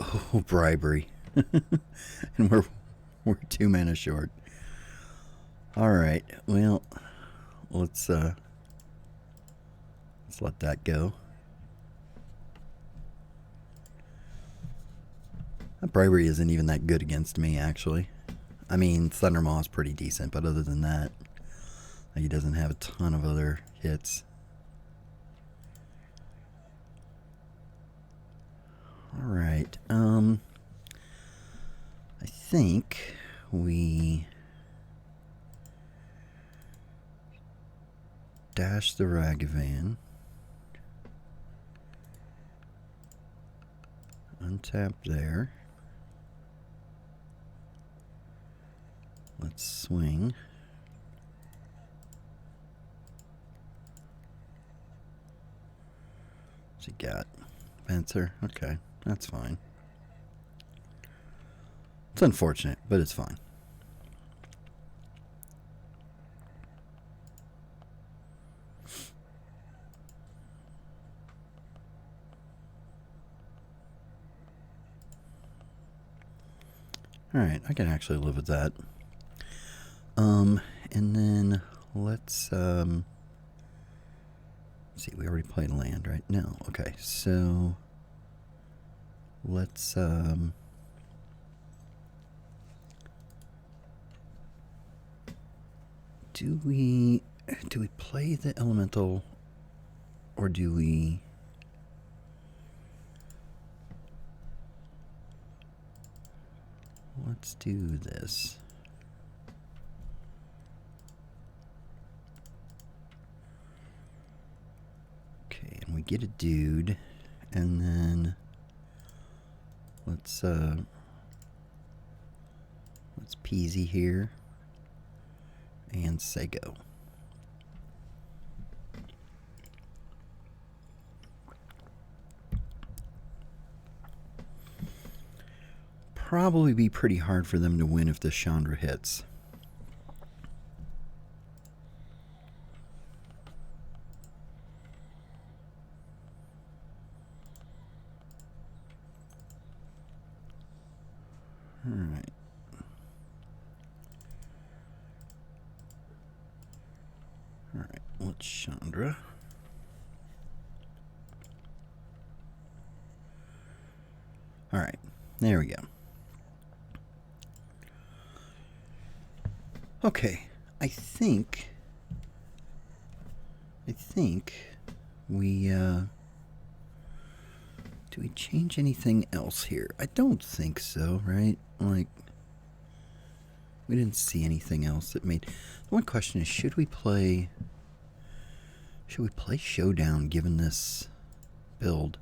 Oh, bribery. And we're 2 mana short. Alright, well, let's let that go. That bribery isn't even that good against me, actually. I mean, Thundermaw is pretty decent, but other than that, he doesn't have a ton of other hits. Alright, I think we dash the Ragavan. Untap there. Let's swing. What's he got? Fencer? Okay, that's fine. It's unfortunate, but it's fine. Alright, I can actually live with that. And then let's see, we already played land, right? No. Okay, so let's do we play the elemental, or do we let's do this. Okay, and we get a dude, and then let's Peasy here and say go. Probably be pretty hard for them to win if the Chandra hits. Alright. Alright, let's Chandra. Alright, there we go. Okay, I think we, do we change anything else here? I don't think so, right? Like, we didn't see anything else that made... The one question is, should we play Showdown given this build?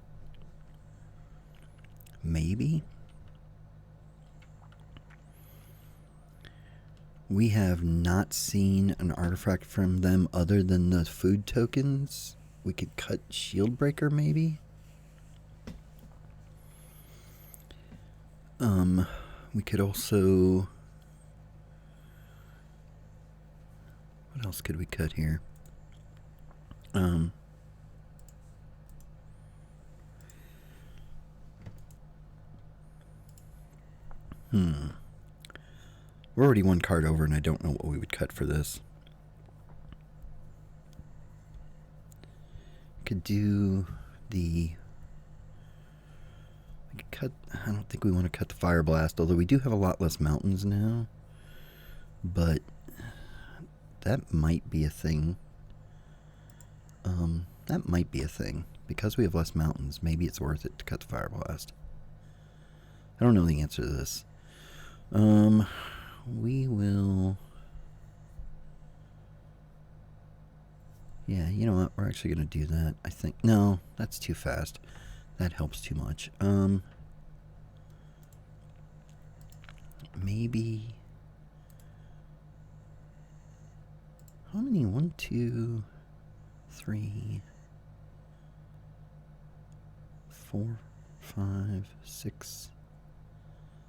Maybe? We have not seen an artifact from them other than the food tokens. We could cut Shield Breaker, maybe? We could also... What else could we cut here? We're already one card over, and I don't know what we would cut for this. Could do the... I could cut... I don't think we want to cut the Fire Blast, although we do have a lot less mountains now. But that might be a thing. That might be a thing. Because we have less mountains, maybe it's worth it to cut the Fire Blast. I don't know the answer to this. We will... Yeah, you know what? We're actually going to do that, I think. No, that's too fast. That helps too much. Maybe... How many? 1, 2, 3, 4, 5, 6,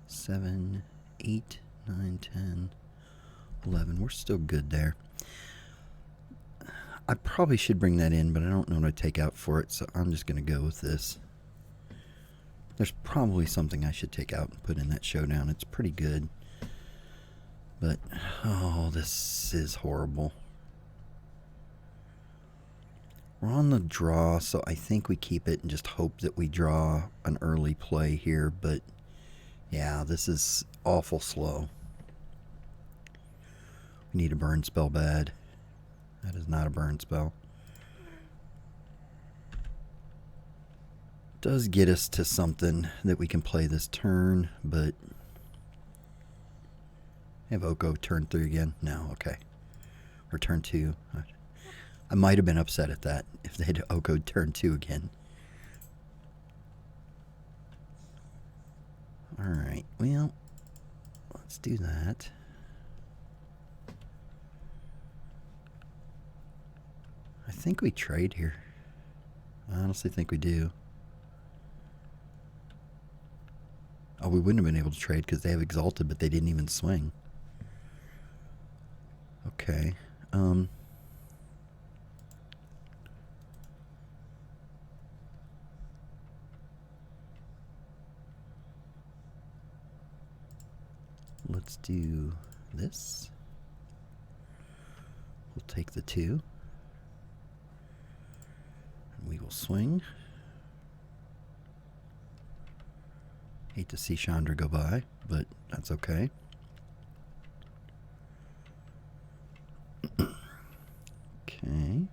7, 8, 9, 10, 11. We're still good there. I probably should bring that in, but I don't know what to take out for it, so I'm just going to go with this. There's probably something I should take out and put in that Showdown. It's pretty good. But, oh, this is horrible. We're on the draw, so I think we keep it and just hope that we draw an early play here, but yeah, this is awful slow. We need a burn spell bad. That is not a burn spell. Does get us to something that we can play this turn, but... Have Oko turn 3 again? No, okay. Or turn 2. I might have been upset at that if they had Oko turn 2 again. Alright, well, let's do that. I think we trade here. I honestly think we do. Oh, we wouldn't have been able to trade because they have Exalted, but they didn't even swing. Okay. Let's do this. We'll take the 2. And we will swing. Hate to see Chandra go by, but that's okay. Okay.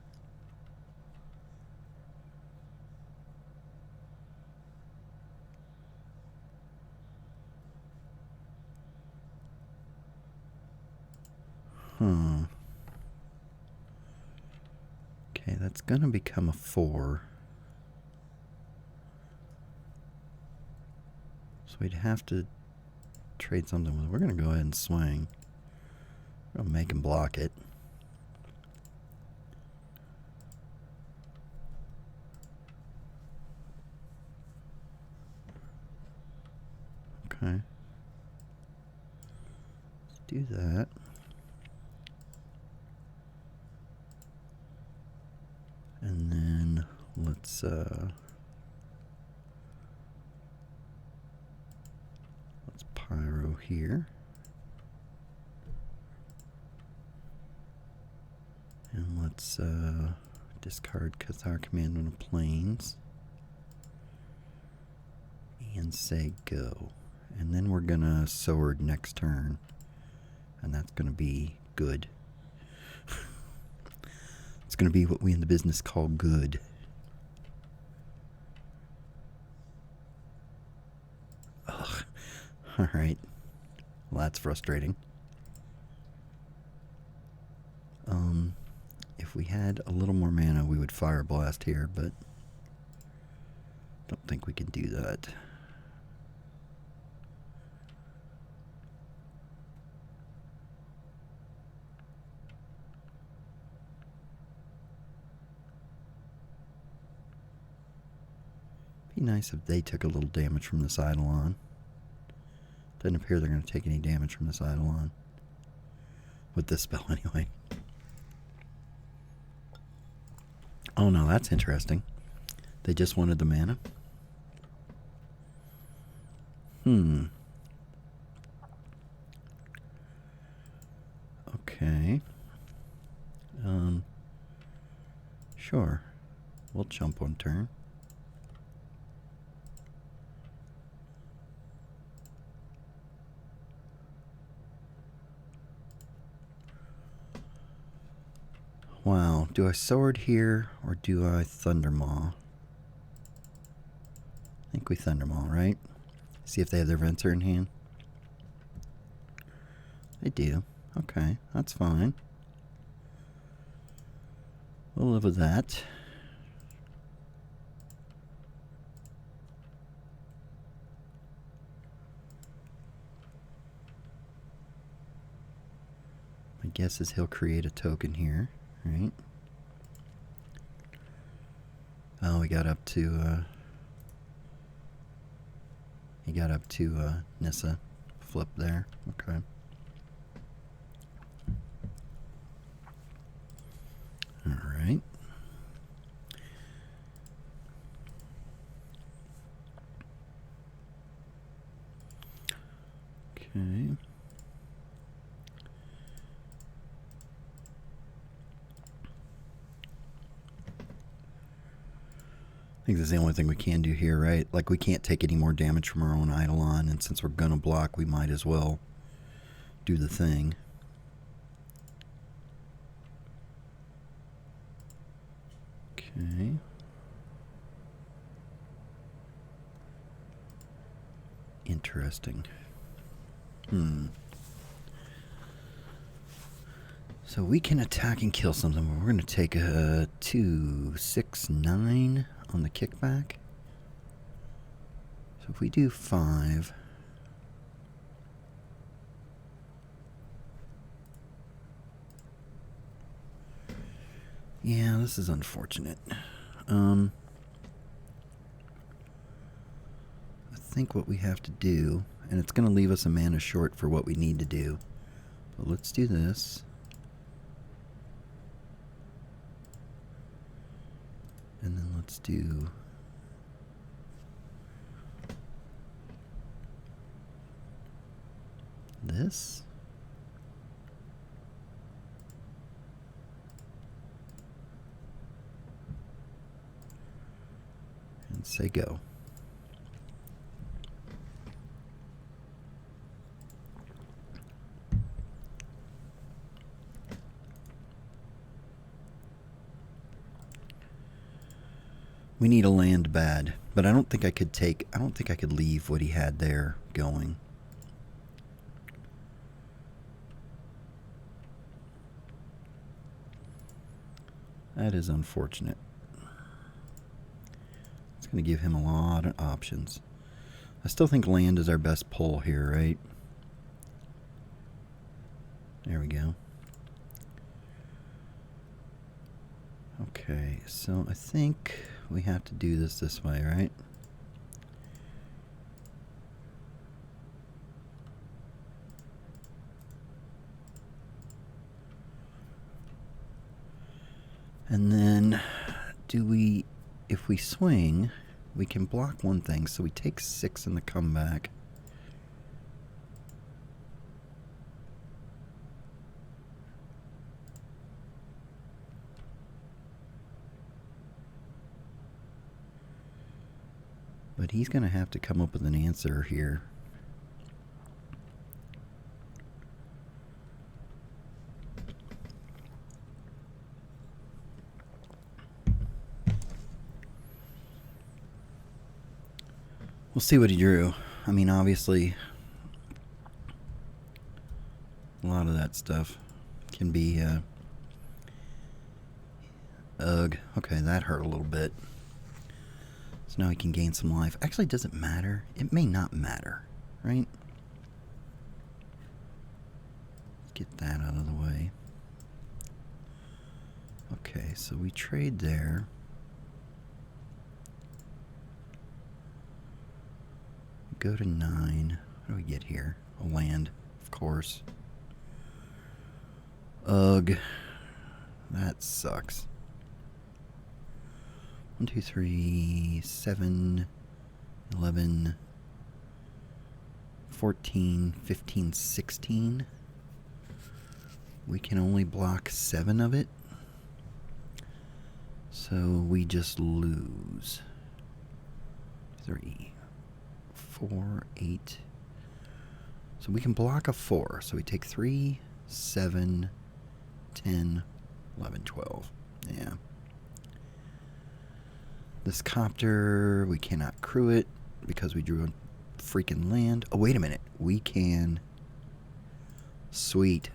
Okay, that's gonna become a 4. So we'd have to trade something with it. We're gonna go ahead and swing. We're gonna make him block it. Okay. Let's do that. And then let's pyro here. And let's discard Cathar Command on the plains. And and say go. And then we're gonna sword next turn. And that's gonna be good. It's gonna be what we in the business call good. Ugh. Alright. Well, that's frustrating. If we had a little more mana, we would Fire Blast here, but don't think we can do that. Be nice if they took a little damage from this Eidolon. Doesn't appear they're going to take any damage from this Eidolon. With this spell, anyway. Oh no, that's interesting. They just wanted the mana? Okay. Sure. We'll jump one turn. Wow, do I sword here or do I Thundermaw? I think we Thundermaw, right? See if they have their Venser in hand. They do. Okay, that's fine. We'll live with that. My guess is he'll create a token here, right? Oh, he got up to Nissa. Flip there. Okay. Alright. Okay. I think that's the only thing we can do here, right? Like, we can't take any more damage from our own Eidolon, and since we're gonna block, we might as well do the thing. Okay. Interesting. So we can attack and kill something, but we're going to take a 2, 6, 9 on the kickback. So if we do 5... Yeah, this is unfortunate. I think what we have to do, and it's going to leave us a mana short for what we need to do, but let's do this. And then let's do this. And say go. We need a land bad, but I don't think I could leave what he had there going. That is unfortunate. It's going to give him a lot of options. I still think land is our best pull here, right? There we go. Okay, so I think we have to do this way, right? And then if we swing, we can block one thing, so we take 6 in the comeback. But he's going to have to come up with an answer here. We'll see what he drew. I mean, obviously, a lot of that stuff can be, ugh. Okay, that hurt a little bit. So now he can gain some life. Actually, does it matter? It may not matter, right? Get that out of the way. Okay, so we trade there. Go to 9. What do we get here? A land, of course. Ugh. That sucks. 1, 2, 3, 7, 11, 14, 15, 16. We can only block 7 of it. So we just lose. 3, 4, 8. So we can block a 4. So we take 3, 7, 10, 11, 12. Yeah. This copter, we cannot crew it because we drew a freaking land. Oh, wait a minute. We can. Sweet.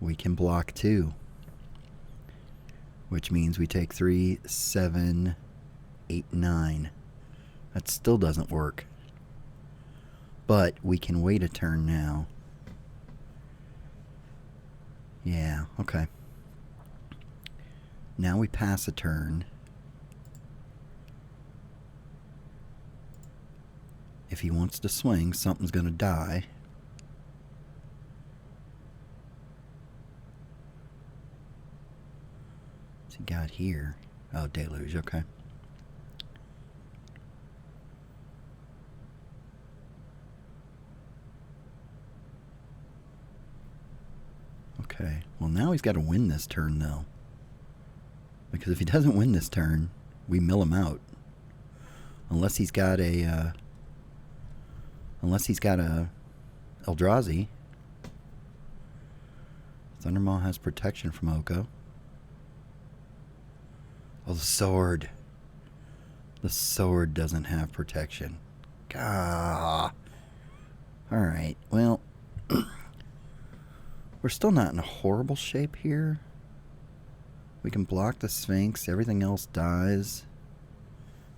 We can block 2. Which means we take 3, 7, 8, 9. That still doesn't work. But we can wait a turn now. Yeah, okay. Now we pass a turn. If he wants to swing, something's going to die. What's he got here? Oh, deluge, okay. Okay, well now he's got to win this turn though. Because if he doesn't win this turn, we mill him out. Unless he's got a Eldrazi. Thundermaw has protection from Oko. Oh, the sword. The sword doesn't have protection. Gah. Alright, well, we're still not in a horrible shape here. We can block the Sphinx. Everything else dies.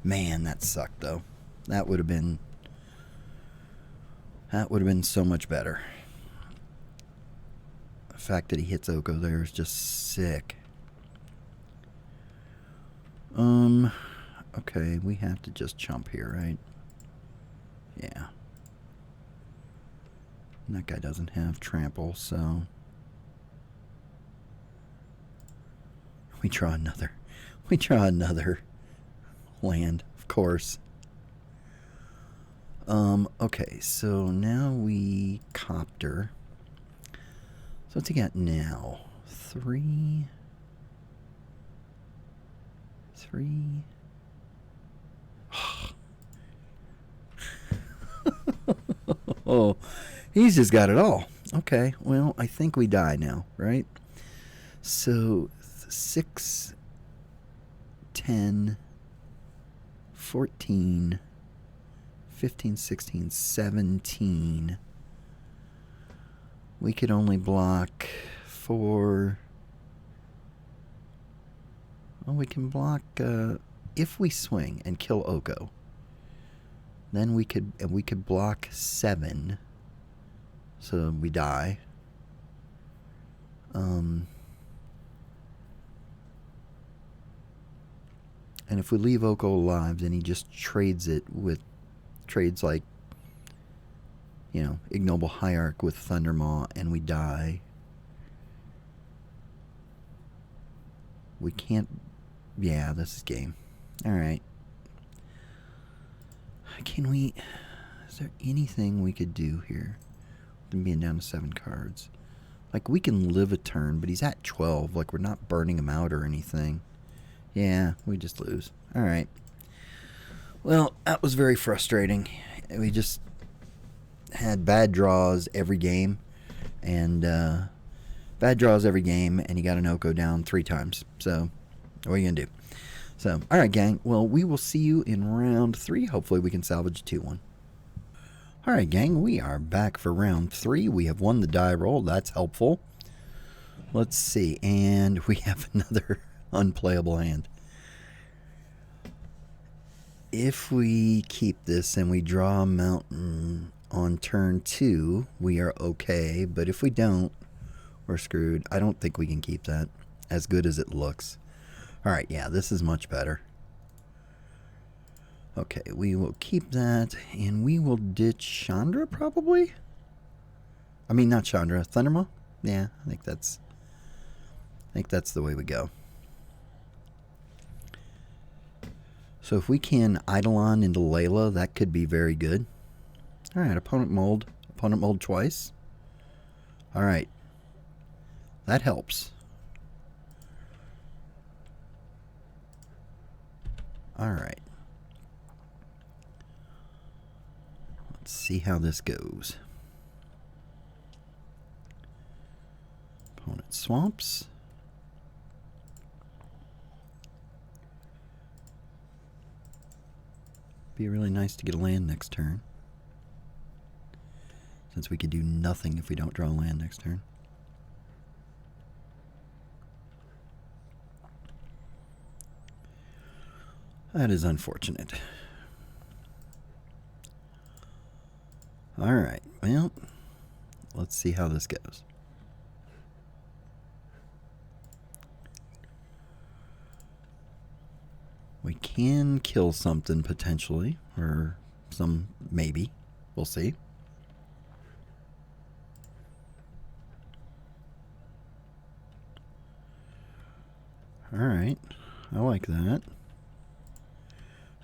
Man, that sucked, though. That would have been so much better. The fact that he hits Oko there is just sick. Okay, we have to just chump here, right? Yeah. And that guy doesn't have trample, so we draw another. We draw another land, of course. Okay, so now we copter. So what's he got now? 3. Oh, he's just got it all. Okay, well, I think we die now, right? So 6, 10, 14, 15, 16, 17. We could only block 4. Well, we can block if we swing and kill Oko. Then we could block 7, so we die. And if we leave Oko alive, then he just trades like, you know, Ignoble Hierarch with Thundermaw, and we die. We can't. Yeah, this is game. All right. Can we? Is there anything we could do here? Them being down to 7 cards. Like, we can live a turn, but he's at 12. Like, we're not burning him out or anything. Yeah, we just lose. Alright. Well, that was very frustrating. We just had bad draws every game. And, bad draws every game, and you got an Oko down 3 times. So, what are you going to do? So, alright, gang. Well, we will see you in round 3. Hopefully, we can salvage a 2-1. Alright, gang. We are back for round 3. We have won the die roll. That's helpful. Let's see. And we have another unplayable hand. If we keep this and we draw a mountain on turn 2, we are okay. But if we don't, we're screwed. I don't think we can keep that, as good as it looks. Alright, yeah, this is much better. Okay, we will keep that, and we will ditch Chandra, probably? I mean, not Chandra, Thundermaw? Yeah, I think that's the way we go. So if we can Eidolon into Layla, that could be very good. Alright, opponent mold twice. Alright. That helps. Alright. Let's see how this goes. Opponent swamps. Be really nice to get a land next turn, since we could do nothing if we don't draw a land next turn. That is unfortunate. Alright, well, let's see how this goes. We can kill something potentially, or some maybe. We'll see. Alright, I like that.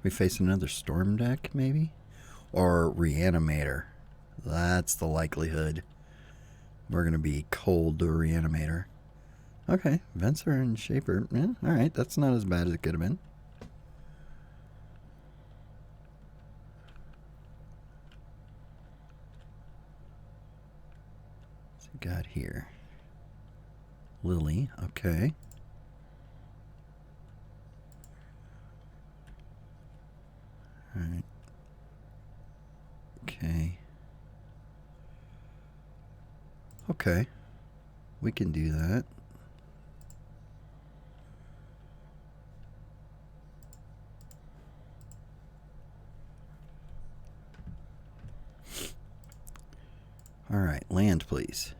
We face another storm deck, maybe? Or Reanimator. That's the likelihood. We're going to be cold to Reanimator. Okay, Venser and Shaper. Yeah, alright, that's not as bad as it could have been. Got here Lily, okay. Alright. Okay. Okay. We can do that. Alright, land please.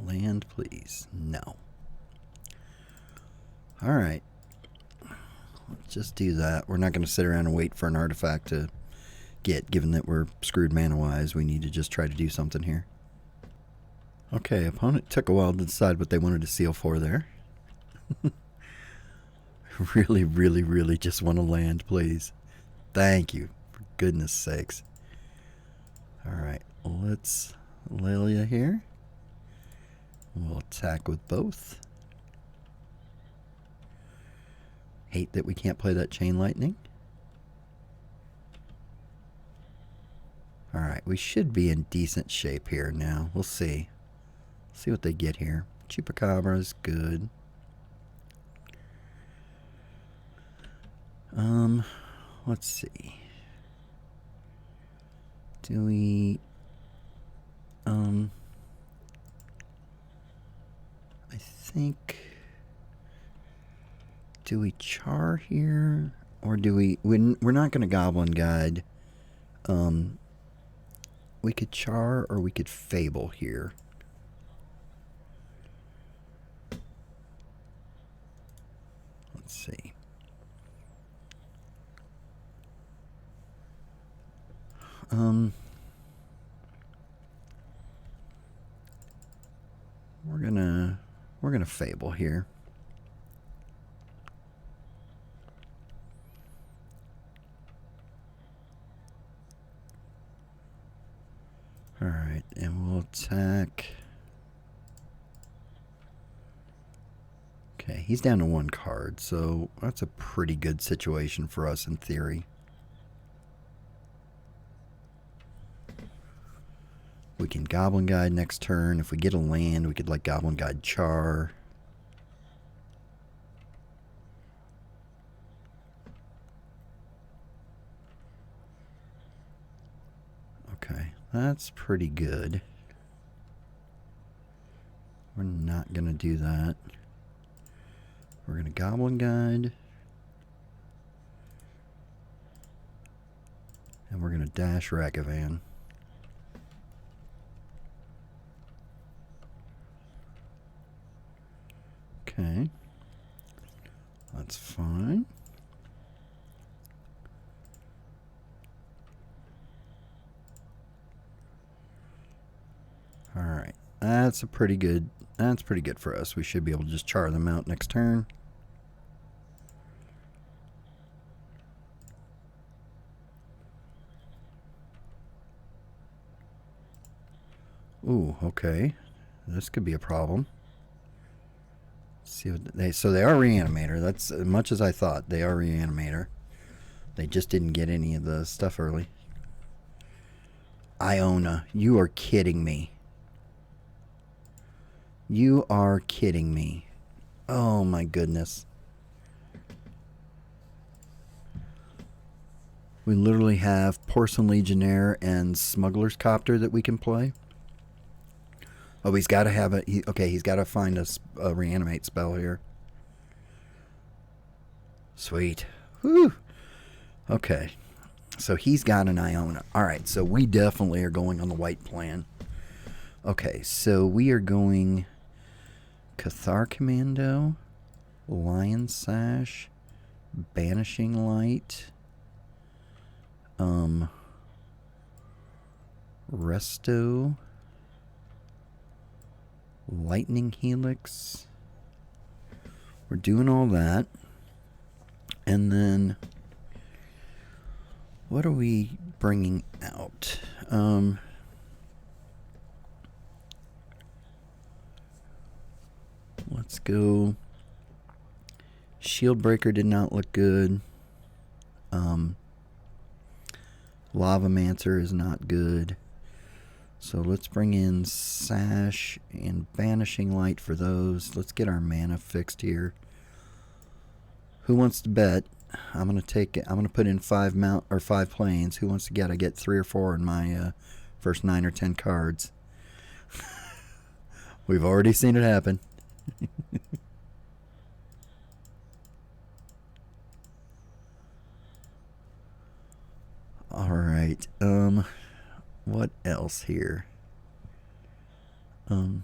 Land, please. No. Alright. Let's just do that. We're not going to sit around and wait for an artifact to get, given that we're screwed mana-wise. We need to just try to do something here. Okay, opponent took a while to decide what they wanted to seal for there. Really, really, really just want to land, please. Thank you. For goodness sakes. Alright, let's Lilia here. We'll attack with both. Hate that we can't play that Chain Lightning. Alright, we should be in decent shape here now. We'll see. See what they get here. Chupacabra is good. Let's see. Do we... I think... Do we char here? Or do we... We're not going to Goblin Guide. We could char or we could fable here. Let's see. We're gonna fable here. All right. attack. Okay, he's down to 1 card, so that's a pretty good situation for us in theory. We can Goblin Guide next turn. If we get a land, we could like Goblin Guide Char. Okay, that's pretty good. We're not going to do that. We're going to Goblin Guide. And we're going to dash Ragavan. Okay. That's fine. Alright. That's pretty good for us. We should be able to just char them out next turn. Ooh, okay. This could be a problem. Let's see what so they are Reanimator. That's as much as I thought. They are Reanimator. They just didn't get any of the stuff early. Iona, you are kidding me. You are kidding me. Oh my goodness. We literally have Porcelain Legionnaire and Smuggler's Copter that we can play. Oh, he's got to have a... okay, he's got to find a reanimate spell here. Sweet. Whew. Okay. So he's got an Iona. Alright, so we definitely are going on the white plan. Okay, so we are going... Cathar Commando, Lion Sash, Banishing Light, Resto, Lightning Helix. We're doing all that. And then, what are we bringing out? Let's go. Shield Breaker did not look good. Lavamancer is not good. So let's bring in Sash and Banishing Light for those. Let's get our mana fixed here. Who wants to bet? I'm gonna take it. I'm gonna put in 5 planes. Who wants to get? I get 3 or 4 in my first 9 or 10 cards. We've already seen it happen. All right. What else here? Cathar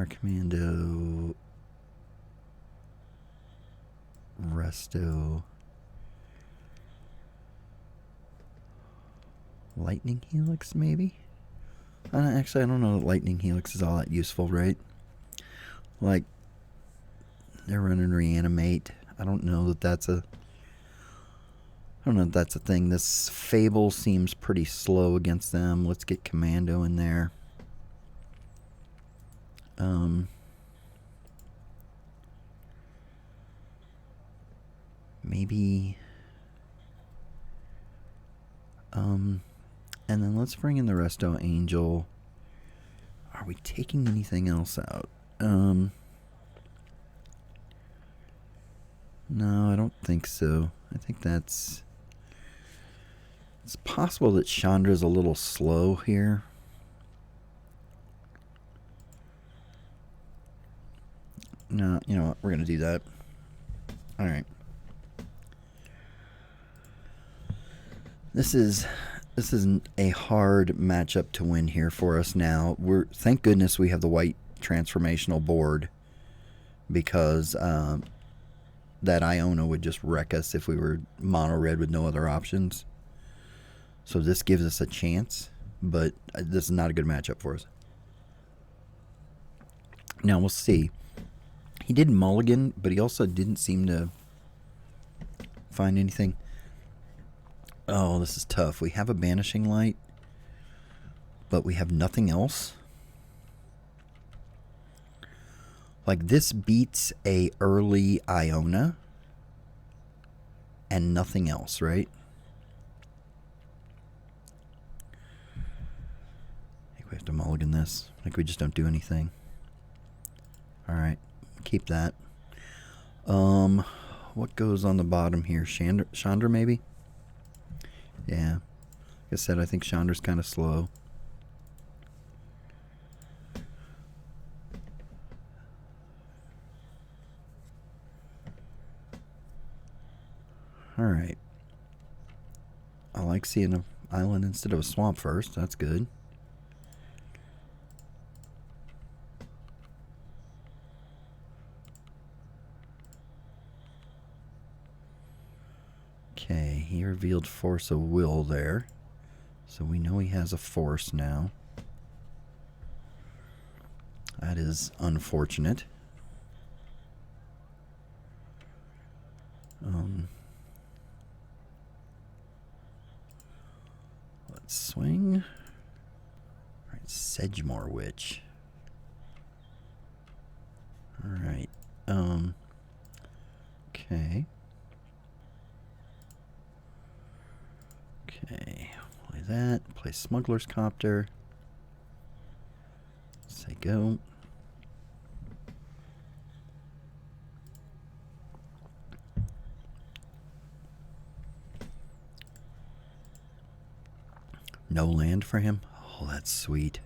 Commando, Resto, Lightning Helix, maybe? Actually, I don't know that Lightning Helix is all that useful, right? Like, they're running Reanimate. I don't know that that's a... I don't know if that's a thing. This Fable seems pretty slow against them. Let's get Commando in there. Maybe... and then let's bring in the Resto Angel. Are we taking anything else out? No, I don't think so. I think that's... It's possible that Chandra's a little slow here. No, you know what? We're going to do that. Alright. This is a hard matchup to win here for us now. Thank goodness we have the white transformational board, because that Iona would just wreck us if we were mono red with no other options. So this gives us a chance, but this is not a good matchup for us. Now we'll see. He did mulligan, but he also didn't seem to find anything. Oh, this is tough. We have a Banishing Light, but we have nothing else. Like, this beats a early Iona and nothing else, right? I think we have to mulligan this. I think we just don't do anything. Alright, keep that. What goes on the bottom here? Chandra maybe? Yeah. Like I said, I think Chandra's kind of slow. Alright. I like seeing an island instead of a swamp first. That's good. Okay, he revealed Force of Will there. So we know he has a force now. That is unfortunate. Let's swing. Alright, Sedgemoor Witch. Alright. Okay. Okay. Play that. Play Smuggler's Copter. Say go. No land for him? Oh, that's sweet.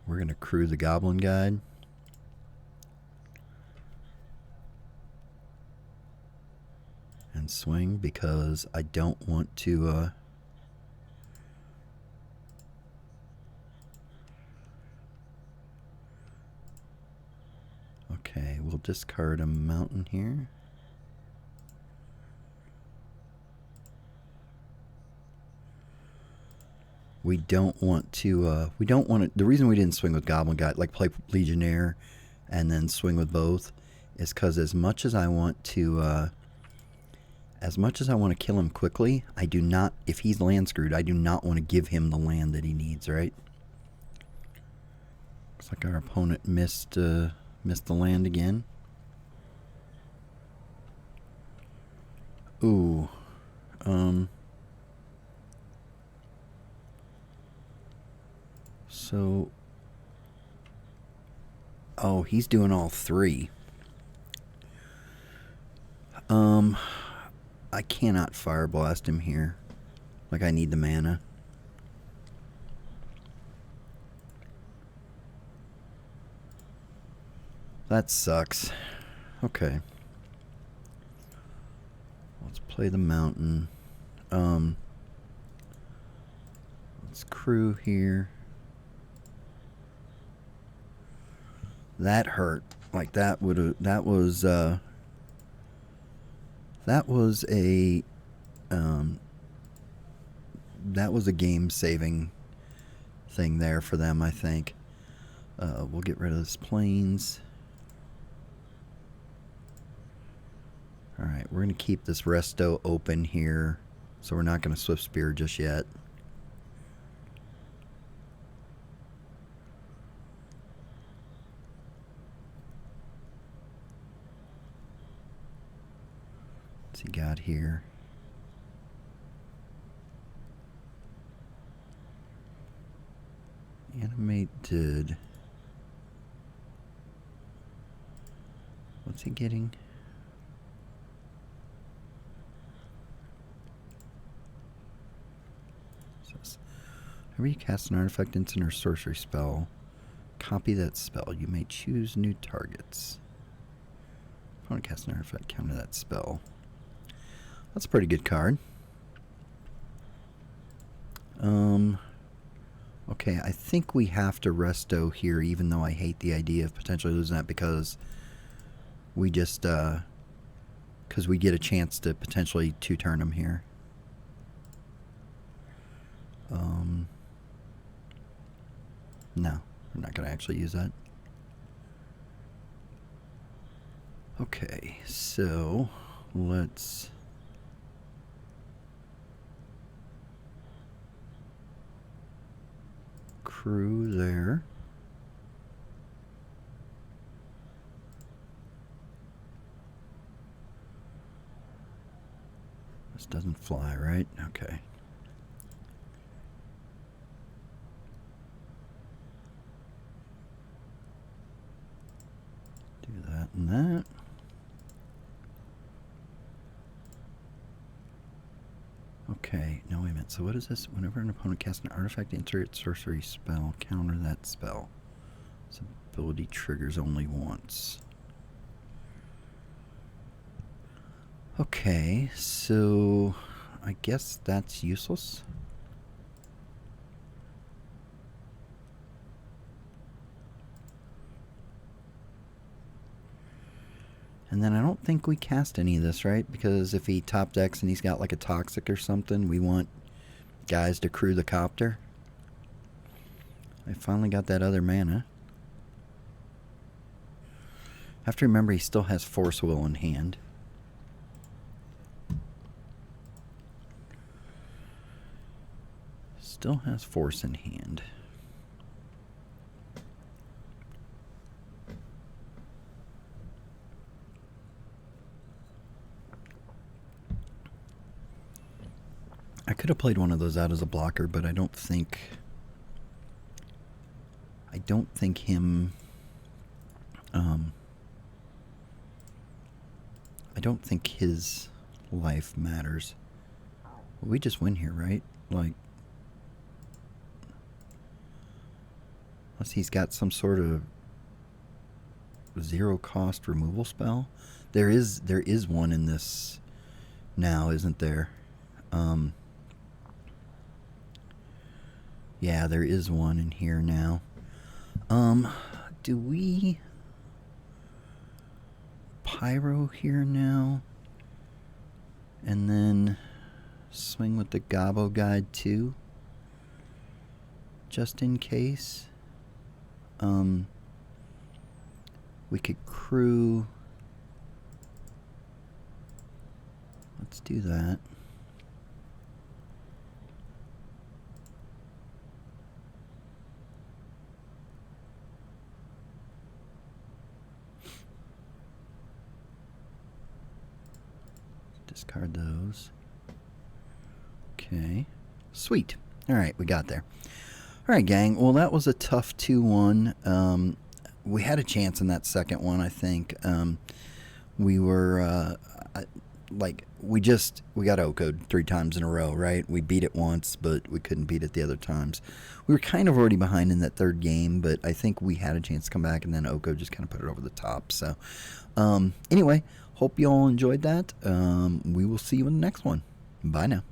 We're gonna crew the Goblin Guide. And swing because I don't want to okay, we'll discard a mountain here. We don't want to, the reason we didn't swing with Goblin Guide, like play Legionnaire and then swing with both, is because as much as I want to kill him quickly, I do not, if he's land screwed, I do not want to give him the land that he needs, right? Looks like our opponent missed the land again. Ooh. So, oh, he's doing all three. I cannot Fire Blast him here. Like, I need the mana. That sucks. Okay. Let's play the mountain. Let's crew here. That hurt. Like, that was a game-saving thing there for them, I think. We'll get rid of this plains. Alright, we're going to keep this resto open here, so we're not going to Swift Spear just yet. What's he got here? Animated. What's he getting? Whenever you cast an artifact, instant, or sorcery spell, copy that spell. You may choose new targets. Opponent casts an artifact, counter that spell. That's a pretty good card. Okay, I think we have to resto here, even though I hate the idea of potentially losing that because we just, because we get a chance to potentially two-turn him here. No, we're not going to actually use that. Okay, so let's crew there. This doesn't fly, right? Okay. Do that and that. Okay, no, wait a minute. So what is this? Whenever an opponent casts an artifact, insert its sorcery spell, counter that spell. This ability triggers only once. Okay, so I guess that's useless. And then I don't think we cast any of this, right? Because if he top decks and he's got like a toxic or something, we want guys to crew the copter. I finally got that other mana. I have to remember he still has Force Will in hand. Still has Force in hand. I could have played one of those out as a blocker, but I don't think him. I don't think his life matters. We just win here, right? Like, unless he's got some sort of zero cost removal spell. There is one in this now, isn't there? Yeah, there is one in here now. Do we Pyro here now? And then swing with the Gobbo Guide too? Just in case. We could crew. Let's do that. Discard those. Okay. Sweet. Alright, we got there. Alright, gang. Well, that was a tough 2-1. We had a chance in that second one, I think. We were, we got OCO'd 3 times in a row, right? We beat it once, but we couldn't beat it the other times. We were kind of already behind in that third game, but I think we had a chance to come back, and then OCO just kind of put it over the top. So, anyway, hope you all enjoyed that. We will see you in the next one. Bye now.